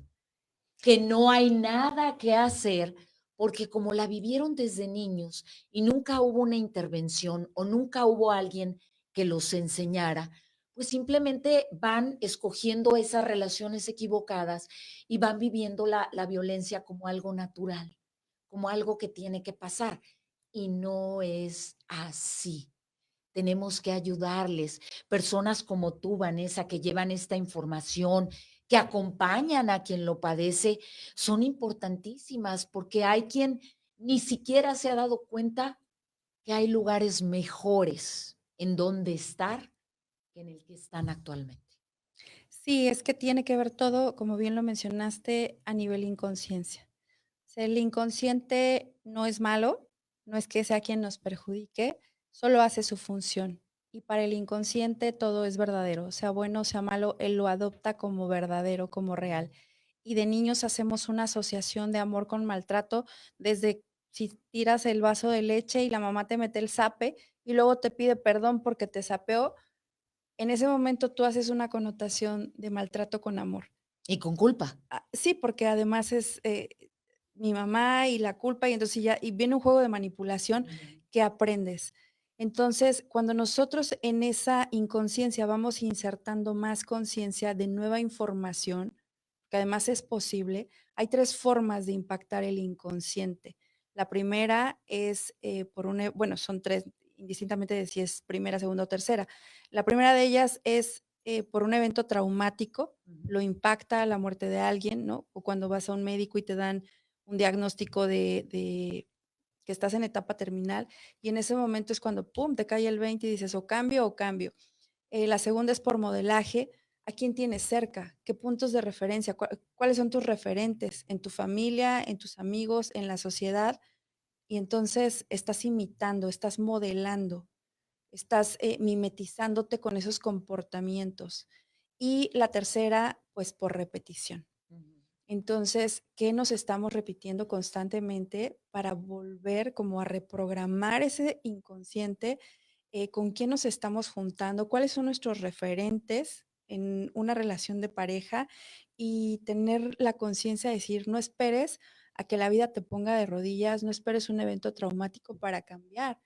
que no hay nada que hacer porque como la vivieron desde niños y nunca hubo una intervención o nunca hubo alguien que los enseñara, pues simplemente van escogiendo esas relaciones equivocadas y van viviendo la violencia como algo natural, como algo que tiene que pasar. Y no es así. Tenemos que ayudarles. Personas como tú, Vanessa, que llevan esta información, que acompañan a quien lo padece, son importantísimas porque hay quien ni siquiera se ha dado cuenta que hay lugares mejores en donde estar que en el que están actualmente. Sí, es que tiene que ver todo, como bien lo mencionaste, a nivel inconsciencia. O sea, el inconsciente no es malo, no es que sea quien nos perjudique, solo hace su función. Y para el inconsciente todo es verdadero, sea bueno o sea malo, él lo adopta como verdadero, como real. Y de niños hacemos una asociación de amor con maltrato, desde si tiras el vaso de leche y la mamá te mete el zape y luego te pide perdón porque te sapeó, en ese momento tú haces una connotación de maltrato con amor. Y con culpa. Sí, porque además es, mi mamá y la culpa, y entonces ya y viene un juego de manipulación Ujú. que aprendes. Entonces, cuando nosotros en esa inconsciencia vamos insertando más conciencia de nueva información, que además es posible, hay 3 formas de impactar el inconsciente. La primera es, por una bueno, son 3, indistintamente de si es primera, segunda o tercera. La primera de ellas es, por un evento traumático, Ujú. lo impacta la muerte de alguien, ¿no? O cuando vas a un médico y te dan un diagnóstico de que estás en etapa terminal, y en ese momento es cuando, pum, te cae el 20 y dices, o cambio o cambio. La segunda es por modelaje, ¿a quién tienes cerca? ¿Qué puntos de referencia? ¿Cuáles son tus referentes en tu familia, en tus amigos, en la sociedad? Y entonces estás imitando, estás modelando, estás mimetizándote con esos comportamientos. Y la tercera, pues por repetición. Ujú. Entonces, ¿qué nos estamos repitiendo constantemente para volver como a reprogramar ese inconsciente? ¿Con quién nos estamos juntando? ¿Cuáles son nuestros referentes en una relación de pareja? Y tener la conciencia de decir, no esperes a que la vida te ponga de rodillas, no esperes un evento traumático para cambiar.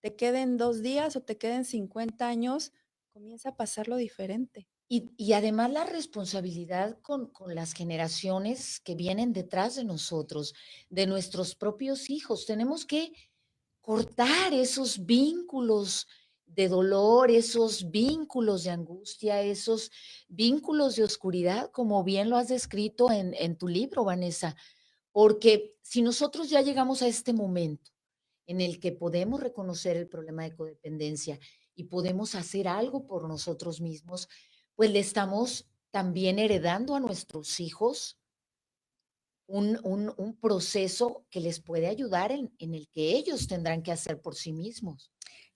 Te queden 2 días o te queden 50 años, comienza a pasarlo diferente. Y además la responsabilidad con las generaciones que vienen detrás de nosotros, de nuestros propios hijos. Tenemos que cortar esos vínculos de dolor, esos vínculos de angustia, esos vínculos de oscuridad, como bien lo has descrito en tu libro, Vanessa, porque si nosotros ya llegamos a este momento en el que podemos reconocer el problema de codependencia y podemos hacer algo por nosotros mismos, pues le estamos también heredando a nuestros hijos un proceso que les puede ayudar en el que ellos tendrán que hacer por sí mismos.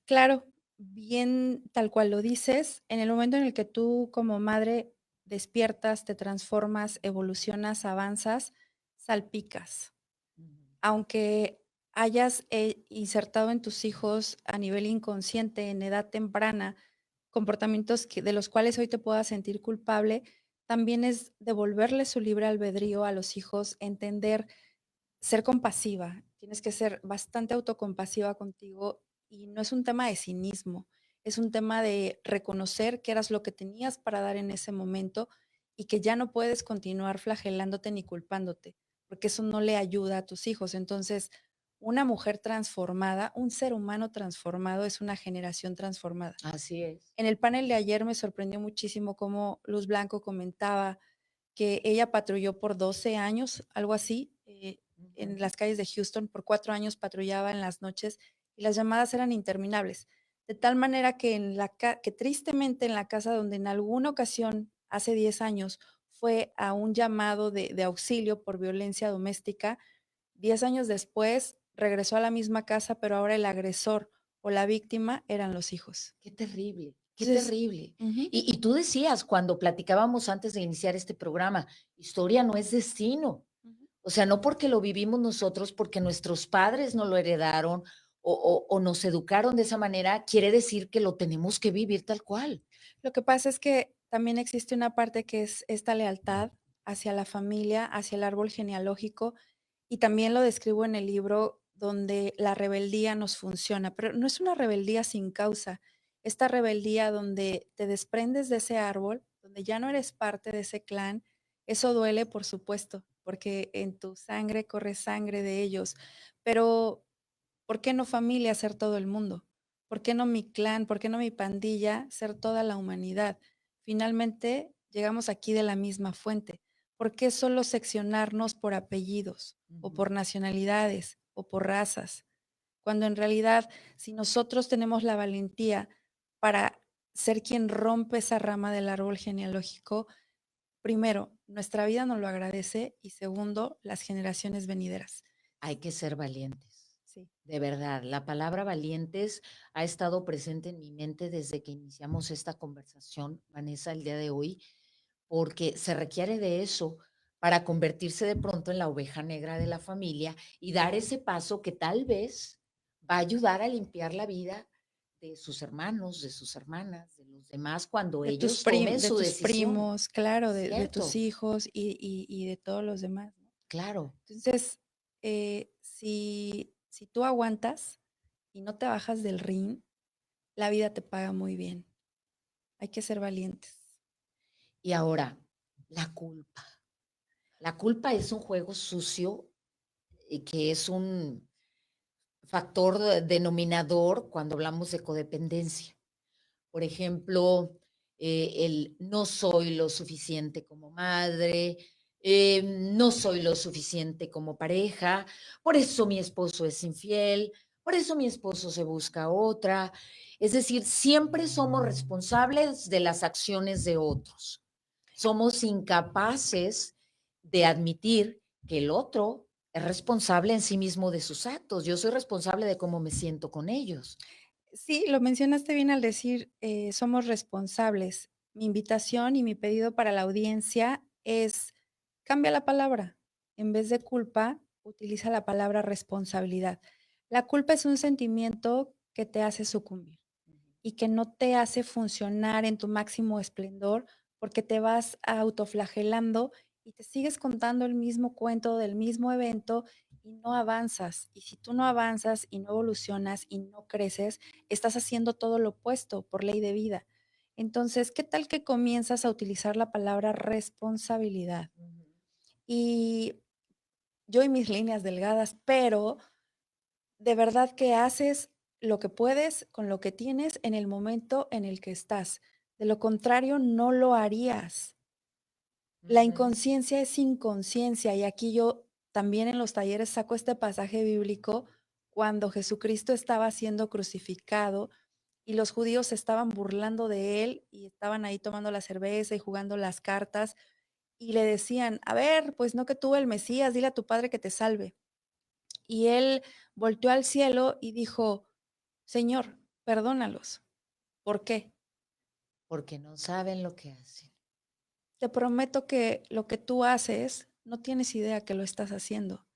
Claro, bien tal cual lo dices, en el momento en el que tú como madre despiertas, te transformas, evolucionas, avanzas, salpicas. Ujú. Aunque hayas, insertado en tus hijos a nivel inconsciente, en edad temprana, comportamientos de los cuales hoy te puedas sentir culpable, también es devolverle su libre albedrío a los hijos, entender, ser compasiva. Tienes que ser bastante autocompasiva contigo y no es un tema de cinismo, es un tema de reconocer que eras lo que tenías para dar en ese momento y que ya no puedes continuar flagelándote ni culpándote, porque eso no le ayuda a tus hijos. Entonces, una mujer transformada, un ser humano transformado es una generación transformada. Así es. En el panel de ayer me sorprendió muchísimo cómo Luz Blanco comentaba que ella patrulló por 12 años, algo así, en Ujú. las calles de Houston. Por 4 años patrullaba en las noches y las llamadas eran interminables. De tal manera que, que tristemente en la casa donde en alguna ocasión, hace 10 años, fue a un llamado de auxilio por violencia doméstica, 10 años después regresó a la misma casa, pero ahora el agresor o la víctima eran los hijos. Qué terrible, qué Entonces, terrible. ujú, Y tú decías cuando platicábamos antes de iniciar este programa, historia no es destino. ujú. O sea, no porque lo vivimos nosotros, porque nuestros padres no lo heredaron o nos educaron de esa manera, quiere decir que lo tenemos que vivir tal cual. Lo que pasa es que también existe una parte que es esta lealtad hacia la familia, hacia el árbol genealógico, y también lo describo en el libro donde la rebeldía nos funciona, pero no es una rebeldía sin causa. Esta rebeldía donde te desprendes de ese árbol, donde ya no eres parte de ese clan, eso duele, por supuesto, porque en tu sangre corre sangre de ellos, pero ¿por qué no familia ser todo el mundo? ¿Por qué no mi clan? ¿Por qué no mi pandilla ser toda la humanidad? Finalmente llegamos aquí de la misma fuente. ¿Por qué solo seccionarnos por apellidos o Ujú. por nacionalidades o por razas? Cuando en realidad, si nosotros tenemos la valentía para ser quien rompe esa rama del árbol genealógico, primero, nuestra vida nos lo agradece y segundo, las generaciones venideras. Hay que ser valientes. Sí. De verdad, la palabra valientes ha estado presente en mi mente desde que iniciamos esta conversación, Vanessa, el día de hoy, porque se requiere de eso para convertirse de pronto en la oveja negra de la familia y dar ese paso que tal vez va a ayudar a limpiar la vida de sus hermanos, de sus hermanas, de los demás cuando ellos tomen De su tus decisión. primos, claro, de tus Cierto, hijos y de todos los demás, ¿no? claro. Entonces, si tú aguantas y no te bajas del ring, la vida te paga muy bien. Hay que ser valientes. Y ahora, la culpa. La culpa es un juego sucio y que es un factor denominador cuando hablamos de codependencia. Por ejemplo, el no soy lo suficiente como madre, no soy lo suficiente como pareja, por eso mi esposo es infiel, por eso mi esposo se busca otra. Es decir, siempre somos responsables de las acciones de otros. Somos incapaces de admitir que el otro es responsable en sí mismo de sus actos. Yo soy responsable de cómo me siento con ellos. Sí, lo mencionaste bien al decir, somos responsables. Mi invitación y mi pedido para la audiencia es, cambia la palabra. En vez de culpa, utiliza la palabra responsabilidad. La culpa es un sentimiento que te hace sucumbir y que no te hace funcionar en tu máximo esplendor porque te vas autoflagelando y te sigues contando el mismo cuento del mismo evento y no avanzas. Y si tú no avanzas y no evolucionas y no creces, estás haciendo todo lo opuesto por ley de vida. Entonces, ¿qué tal que comienzas a utilizar la palabra responsabilidad? Ujú. Y yo y mis líneas delgadas, pero de verdad que haces lo que puedes con lo que tienes en el momento en el que estás. De lo contrario, no lo harías. La Ujú. inconsciencia es inconsciencia y aquí yo también en los talleres saco este pasaje bíblico cuando Jesucristo estaba siendo crucificado y los judíos se estaban burlando de él y estaban ahí tomando la cerveza y jugando las cartas y le decían, a ver, pues no que tú el Mesías, dile a tu padre que te salve. Y él volteó al cielo y dijo, Señor, perdónalos. ¿Por qué? porque no saben lo que hacen. Te prometo que lo que tú haces, no tienes idea que lo estás haciendo.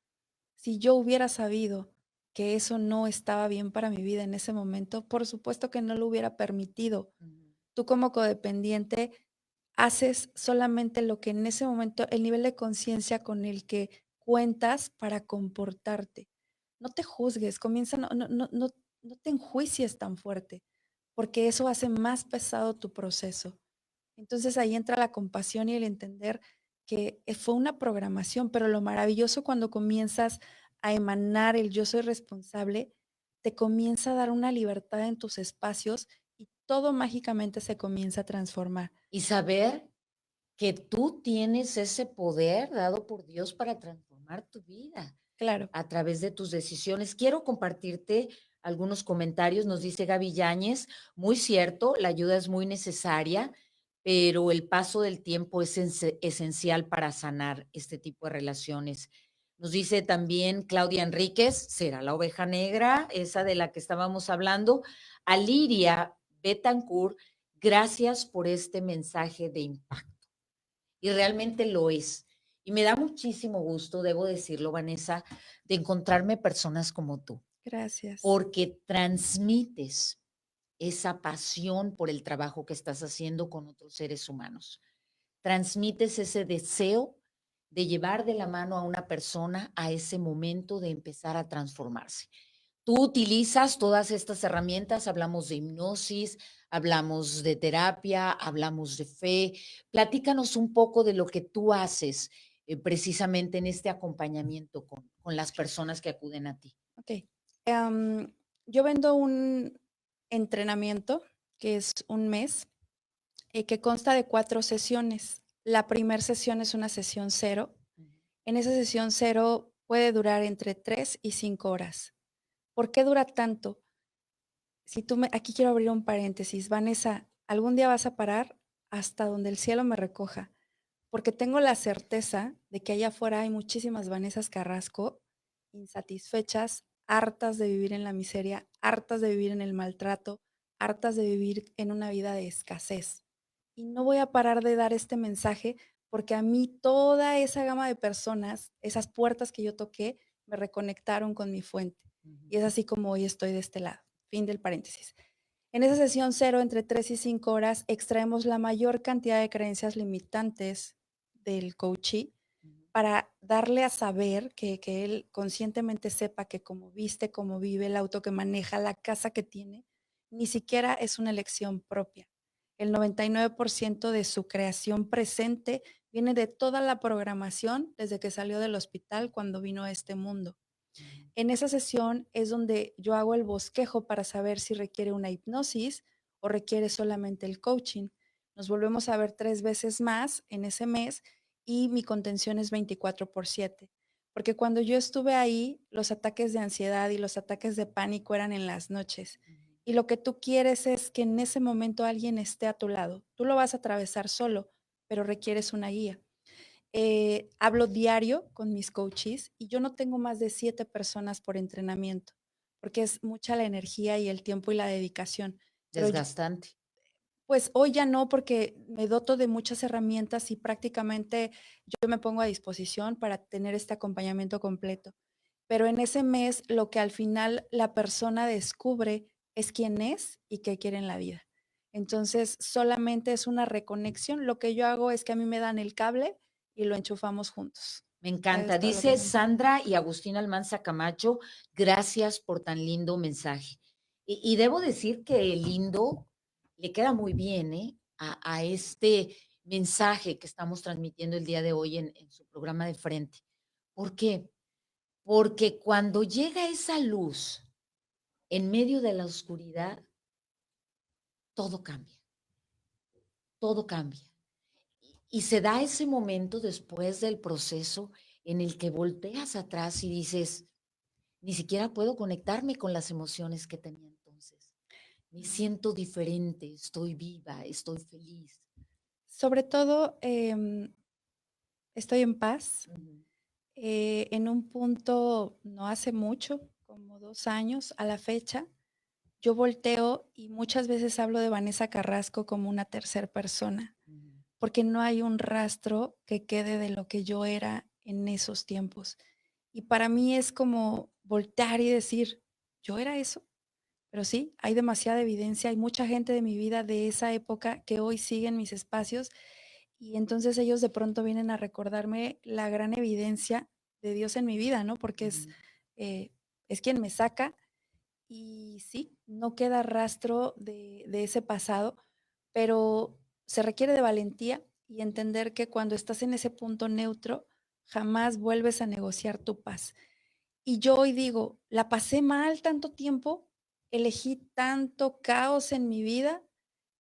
Si yo hubiera sabido que eso no estaba bien para mi vida en ese momento, por supuesto que no lo hubiera permitido. Ujú. Tú como codependiente haces solamente lo que en ese momento, el nivel de conciencia con el que cuentas para comportarte. No te juzgues, comienza, no te enjuicies tan fuerte, porque eso hace más pesado tu proceso. Entonces ahí entra la compasión y el entender que fue una programación, pero lo maravilloso cuando comienzas a emanar el yo soy responsable, te comienza a dar una libertad en tus espacios y todo mágicamente se comienza a transformar. Y saber que tú tienes ese poder dado por Dios para transformar tu vida Claro, a través de tus decisiones. Quiero compartirte algunos comentarios. Nos dice Gaby Yáñez, muy cierto, la ayuda es muy necesaria, pero el paso del tiempo es esencial para sanar este tipo de relaciones. Nos dice también Claudia Enríquez, será la oveja negra, esa de la que estábamos hablando. Aliria Betancourt, gracias por este mensaje de impacto. Y realmente lo es. Y me da muchísimo gusto, debo decirlo, Vanessa, de encontrarme personas como tú, gracias. porque transmites esa pasión por el trabajo que estás haciendo con otros seres humanos. Transmites ese deseo de llevar de la mano a una persona a ese momento de empezar a transformarse. Tú utilizas todas estas herramientas, hablamos de hipnosis, hablamos de terapia, hablamos de fe. Platícanos un poco de lo que tú haces precisamente en este acompañamiento con las personas que acuden a ti. Ok. Yo vendo un entrenamiento que es un mes, que consta de 4 sesiones. La primera sesión es una sesión cero. Ujú. En esa sesión cero puede durar entre 3 y 5 horas. ¿Por qué dura tanto? Si tú me aquí quiero abrir un paréntesis, Vanessa, algún día vas a parar hasta donde el cielo me recoja, porque tengo la certeza de que allá afuera hay muchísimas Vanessas Carrasco insatisfechas, hartas de vivir en la miseria, hartas de vivir en el maltrato, hartas de vivir en una vida de escasez. Y no voy a parar de dar este mensaje porque a mí toda esa gama de personas, esas puertas que yo toqué, me reconectaron con mi fuente. Ujú. Y es así como hoy estoy de este lado. Fin del paréntesis. En esa sesión cero, entre 3 y 5 horas, extraemos la mayor cantidad de creencias limitantes del coachee Ujú. para darle a saber que él conscientemente sepa que como viste, como vive, el auto que maneja, la casa que tiene, ni siquiera es una elección propia. El 99% de su creación presente viene de toda la programación desde que salió del hospital cuando vino a este mundo. Ujú. En esa sesión es donde yo hago el bosquejo para saber si requiere una hipnosis o requiere solamente el coaching. Nos volvemos a ver 3 veces más en ese mes y mi contención es 24/7. Porque cuando yo estuve ahí, los ataques de ansiedad y los ataques de pánico eran en las noches. Ujú. Y lo que tú quieres es que en ese momento alguien esté a tu lado. Tú lo vas a atravesar solo, pero requieres una guía. Hablo diario con mis coaches y yo no tengo más de 7 personas por entrenamiento, porque es mucha la energía y el tiempo y la dedicación. Pero Desgastante. pues hoy ya no, porque me doto de muchas herramientas y prácticamente yo me pongo a disposición para tener este acompañamiento completo. Pero en ese mes lo que al final la persona descubre es quién es y qué quiere en la vida. Entonces, solamente es una reconexión. Lo que yo hago es que a mí me dan el cable y lo enchufamos juntos. Me encanta. Es todo lo que Dice hacemos. Sandra y Agustín Almanza Camacho, gracias por tan lindo mensaje. Y debo decir que lindo le queda muy bien a este mensaje que estamos transmitiendo el día de hoy en su programa de frente. ¿Por qué? Porque cuando llega esa luz en medio de la oscuridad, todo cambia, todo cambia. Y se da ese momento después del proceso en el que volteas atrás y dices, ni siquiera puedo conectarme con las emociones que tenía entonces. Me siento diferente, estoy viva, estoy feliz. Sobre todo, estoy en paz. Ujú, En un punto, no hace mucho, como 2 años a la fecha, yo volteo y muchas veces hablo de Vanessa Carrasco como una tercer persona, ujú, porque no hay un rastro que quede de lo que yo era en esos tiempos. Y para mí es como voltear y decir: "¿Yo era eso?". Pero sí, hay demasiada evidencia, hay mucha gente de mi vida de esa época que hoy sigue en mis espacios, y entonces ellos de pronto vienen a recordarme la gran evidencia de Dios en mi vida, ¿no? Porque ujú. eh, es quien me saca y sí, no queda rastro de ese pasado, pero se requiere de valentía y entender que cuando estás en ese punto neutro, jamás vuelves a negociar tu paz. Y yo hoy digo, la pasé mal tanto tiempo, elegí tanto caos en mi vida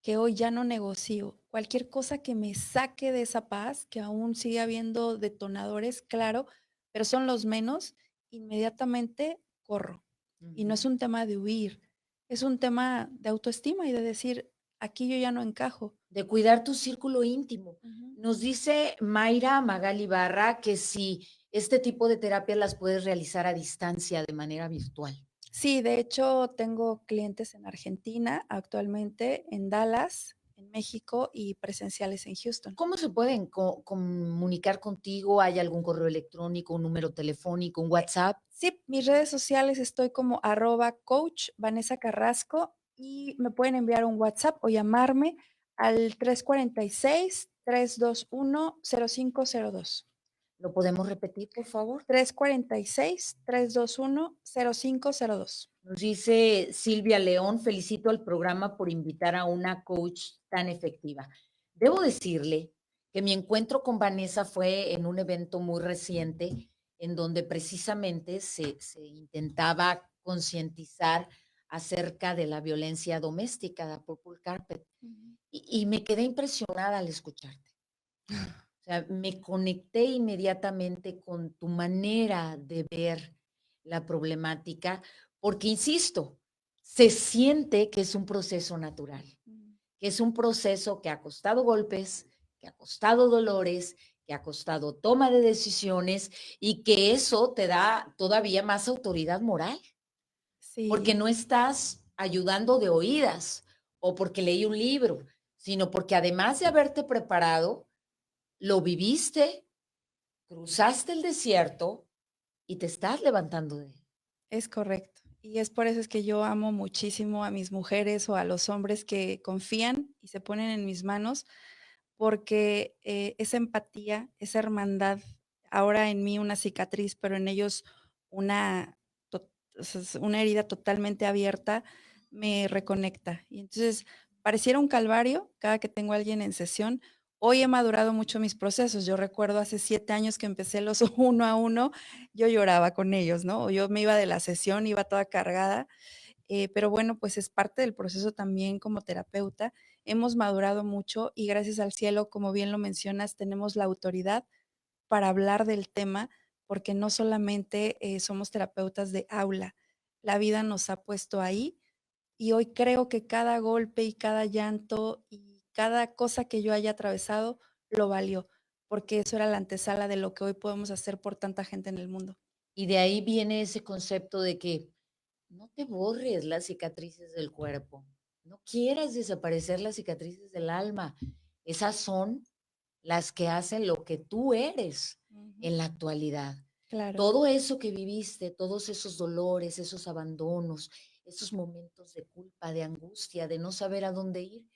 que hoy ya no negocio. Cualquier cosa que me saque de esa paz, que aún sigue habiendo detonadores, claro, pero son los menos, inmediatamente corro. Y no es Ujú. un tema de huir, es un tema de autoestima y de decir, aquí yo ya no encajo. De cuidar tu círculo íntimo. Ujú. Nos dice Mayra Magali Barra que si este tipo de terapias las puedes realizar a distancia de manera virtual. Sí, de hecho, tengo clientes en Argentina actualmente, en Dallas, en México y presenciales en Houston. ¿Cómo se pueden comunicar contigo? ¿Hay algún correo electrónico, un número telefónico, un WhatsApp? Sí, mis redes sociales estoy como @coach Vanessa Carrasco y me pueden enviar un WhatsApp o llamarme al 346-321-0502. ¿Lo podemos repetir, por favor? 346-321-0502. Nos dice Silvia León, felicito al programa por invitar a una coach tan efectiva. Debo decirle que mi encuentro con Vanessa fue en un evento muy reciente en donde precisamente se intentaba concientizar acerca de la violencia doméstica, de Purple Carpet. Ujú. Y me quedé impresionada al escucharte. O sea, me conecté inmediatamente con tu manera de ver la problemática, porque, insisto, se siente que es un proceso natural, Ujú. que es un proceso que ha costado golpes, que ha costado dolores, que ha costado toma de decisiones y que eso te da todavía más autoridad moral, porque Sí, no estás ayudando de oídas o porque leí un libro, sino porque además de haberte preparado, lo viviste, cruzaste el desierto y te estás levantando de él. es correcto. Y es por eso es que yo amo muchísimo a mis mujeres o a los hombres que confían y se ponen en mis manos, porque esa empatía, esa hermandad, ahora en mí una cicatriz, pero en ellos una, o sea, es una herida totalmente abierta, me reconecta. Y entonces pareciera un calvario cada que tengo a alguien en sesión. Hoy he madurado mucho mis procesos. Yo recuerdo hace 7 años que empecé los uno a uno, yo lloraba con ellos, ¿no? O yo me iba de la sesión, iba toda cargada, pero bueno, pues es parte del proceso también como terapeuta. Hemos madurado mucho y gracias al cielo, como bien lo mencionas, tenemos la autoridad para hablar del tema, porque no solamente somos terapeutas de aula, la vida nos ha puesto ahí y hoy creo que cada golpe y cada llanto y cada cosa que yo haya atravesado lo valió, porque eso era la antesala de lo que hoy podemos hacer por tanta gente en el mundo. Y de ahí viene ese concepto de que no te borres las cicatrices del cuerpo, no quieras desaparecer las cicatrices del alma. Esas son las que hacen lo que tú eres Ujú. en la actualidad. Claro, Todo eso que viviste, todos esos dolores, esos abandonos, esos momentos de culpa, de angustia, de no saber a dónde ir,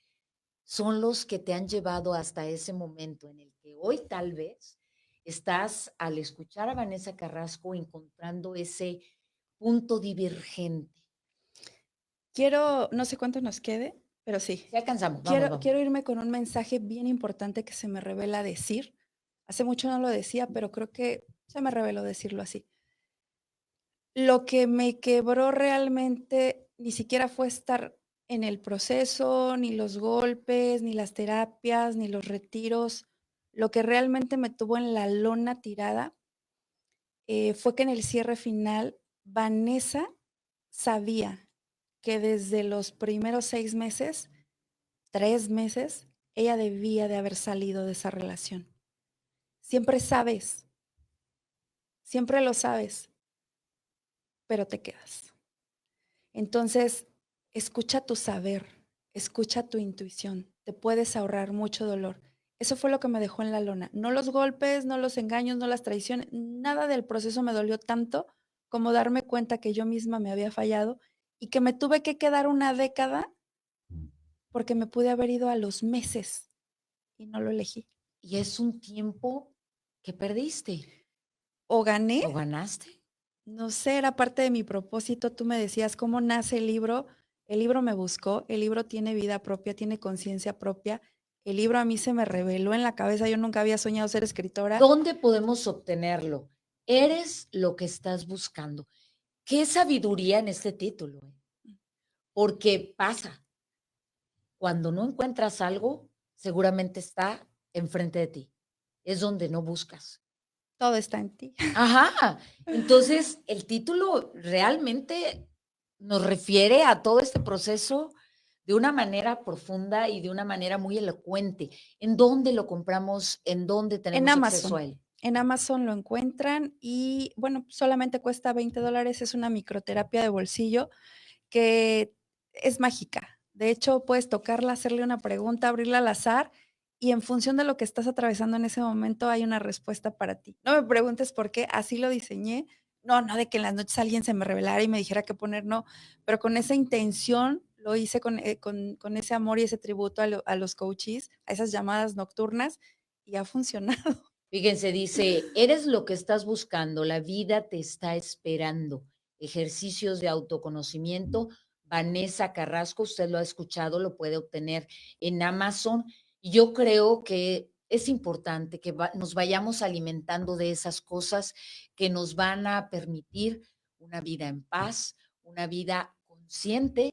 son los que te han llevado hasta ese momento en el que hoy tal vez estás, al escuchar a Vanessa Carrasco, encontrando ese punto divergente. quiero, no sé cuánto nos quede, pero sí, Si alcanzamos, vamos, quiero, vamos. quiero irme con un mensaje bien importante que se me revela decir. Hace mucho no lo decía, pero creo que se me reveló decirlo así. Lo que me quebró realmente ni siquiera fue estar en el proceso, ni los golpes, ni las terapias, ni los retiros. Lo que realmente me tuvo en la lona tirada fue que en el cierre final Vanessa sabía que desde los primeros 6 meses, 3 meses, ella debía de haber salido de esa relación. Siempre sabes, siempre lo sabes, pero te quedas. Entonces, escucha tu saber, escucha tu intuición, te puedes ahorrar mucho dolor. Eso fue lo que me dejó en la lona. No los golpes, no los engaños, no las traiciones, nada del proceso me dolió tanto como darme cuenta que yo misma me había fallado y que me tuve que quedar una década porque me pude haber ido a los meses y no lo elegí. Y es un tiempo que perdiste O gané, o ganaste. no sé, era parte de mi propósito. Tú me decías, ¿cómo nace el libro? El libro me buscó, el libro tiene vida propia, tiene conciencia propia. El libro a mí se me reveló en la cabeza, yo nunca había soñado ser escritora. ¿Dónde podemos obtenerlo? Eres lo que estás buscando. Qué sabiduría en este título, porque pasa, cuando no encuentras algo, seguramente está enfrente de ti. Es donde no buscas. Todo está en ti. Ajá. Entonces, el título realmente nos refiere a todo este proceso de una manera profunda y de una manera muy elocuente. ¿En dónde lo compramos? ¿En dónde En tenemos acceso a Amazon. él? En Amazon lo encuentran y bueno, solamente cuesta $20. Es una microterapia de bolsillo que es mágica. De hecho, puedes tocarla, hacerle una pregunta, abrirla al azar y en función de lo que estás atravesando en ese momento hay una respuesta para ti. No me preguntes por qué, así lo diseñé. No, no de que en las noches alguien se me revelara y me dijera qué poner, no, pero con esa intención lo hice con ese amor y ese tributo a los coaches, a esas llamadas nocturnas y ha funcionado. Fíjense, dice, eres lo que estás buscando, la vida te está esperando. Ejercicios de autoconocimiento. Vanessa Carrasco, usted lo ha escuchado, lo puede obtener en Amazon. Y yo creo que es importante que nos vayamos alimentando de esas cosas que nos van a permitir una vida en paz, una vida consciente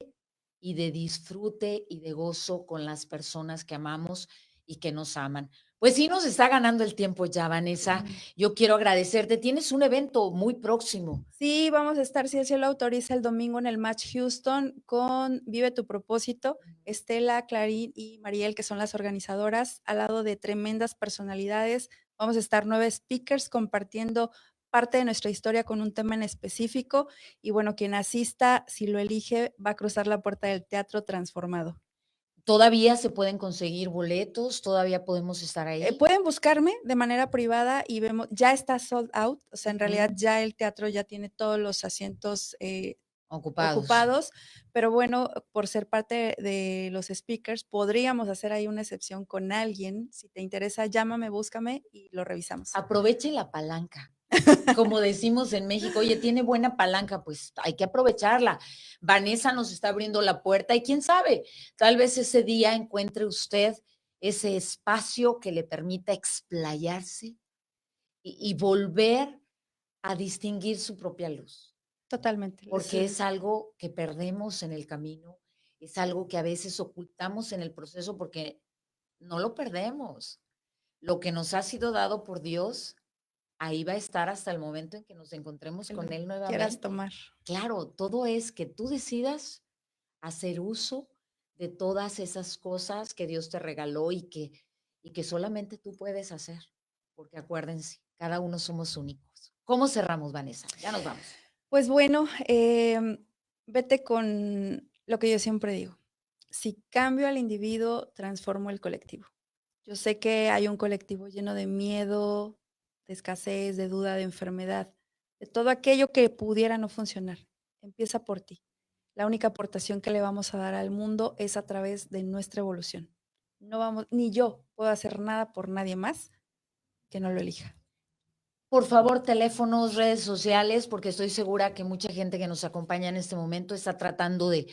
y de disfrute y de gozo con las personas que amamos y que nos aman. Pues sí, nos está ganando el tiempo ya, Vanessa. Yo quiero agradecerte. Tienes un evento muy próximo. Sí, vamos a estar, si el cielo autoriza, el domingo en el Match Houston con Vive tu propósito, Estela, Clarín y Mariel, que son las organizadoras, al lado de tremendas personalidades. Vamos a estar 9 speakers compartiendo parte de nuestra historia con un tema en específico. Y bueno, quien asista, si lo elige, va a cruzar la puerta del teatro transformado. Todavía se pueden conseguir boletos, todavía podemos estar ahí. Pueden buscarme de manera privada y vemos, ya está sold out, o sea, en realidad ya el teatro ya tiene todos los asientos Ocupados. ocupados, pero bueno, por ser parte de los speakers, podríamos hacer ahí una excepción con alguien. Si te interesa, llámame, búscame y lo revisamos. Aproveche la palanca. Como decimos en México, oye, tiene buena palanca, pues hay que aprovecharla. Vanessa nos está abriendo la puerta y quién sabe, tal vez ese día encuentre usted ese espacio que le permita explayarse y volver a distinguir su propia luz. Totalmente. Porque es algo que perdemos en el camino, es algo que a veces ocultamos en el proceso porque no lo perdemos. Lo que nos ha sido dado por Dios, ahí va a estar hasta el momento en que nos encontremos con Él Quieras nuevamente. tomar. Claro, todo es que tú decidas hacer uso de todas esas cosas que Dios te regaló y que solamente tú puedes hacer. Porque acuérdense, cada uno somos únicos. ¿Cómo cerramos, Vanessa? Ya nos vamos. Pues bueno, vete con lo que yo siempre digo. Si cambio al individuo, transformo el colectivo. Yo sé que hay un colectivo lleno de miedo, de escasez, de duda, de enfermedad, de todo aquello que pudiera no funcionar. Empieza por ti. La única aportación que le vamos a dar al mundo es a través de nuestra evolución. No vamos, ni yo puedo hacer nada por nadie más que no lo elija. Por favor, teléfonos, redes sociales, porque estoy segura que mucha gente que nos acompaña en este momento está tratando de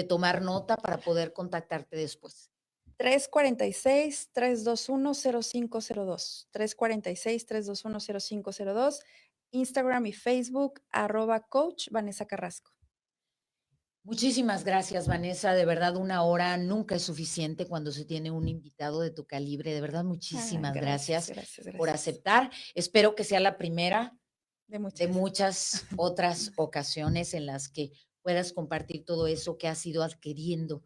tomar nota para poder contactarte después. 346-321-0502. 346-321-0502. Instagram y Facebook, @coach Vanessa Carrasco. Muchísimas gracias, Vanessa. De verdad, una hora nunca es suficiente cuando se tiene un invitado de tu calibre. De verdad, muchísimas Gracias, gracias gracias, por gracias. aceptar. Espero que sea la primera De de muchas. muchas otras ocasiones en las que puedas compartir todo eso que has ido adquiriendo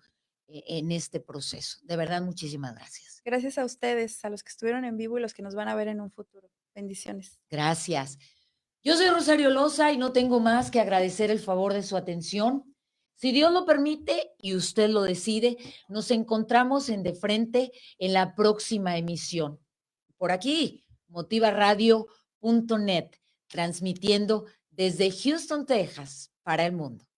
en este proceso. De verdad, muchísimas gracias. Gracias a ustedes, a los que estuvieron en vivo y los que nos van a ver en un futuro. Bendiciones. Gracias. Yo soy Rosario Loza y no tengo más que agradecer el favor de su atención. Si Dios lo permite y usted lo decide, nos encontramos en De Frente en la próxima emisión. Por aquí, motivaradio.net, transmitiendo desde Houston, Texas, para el mundo.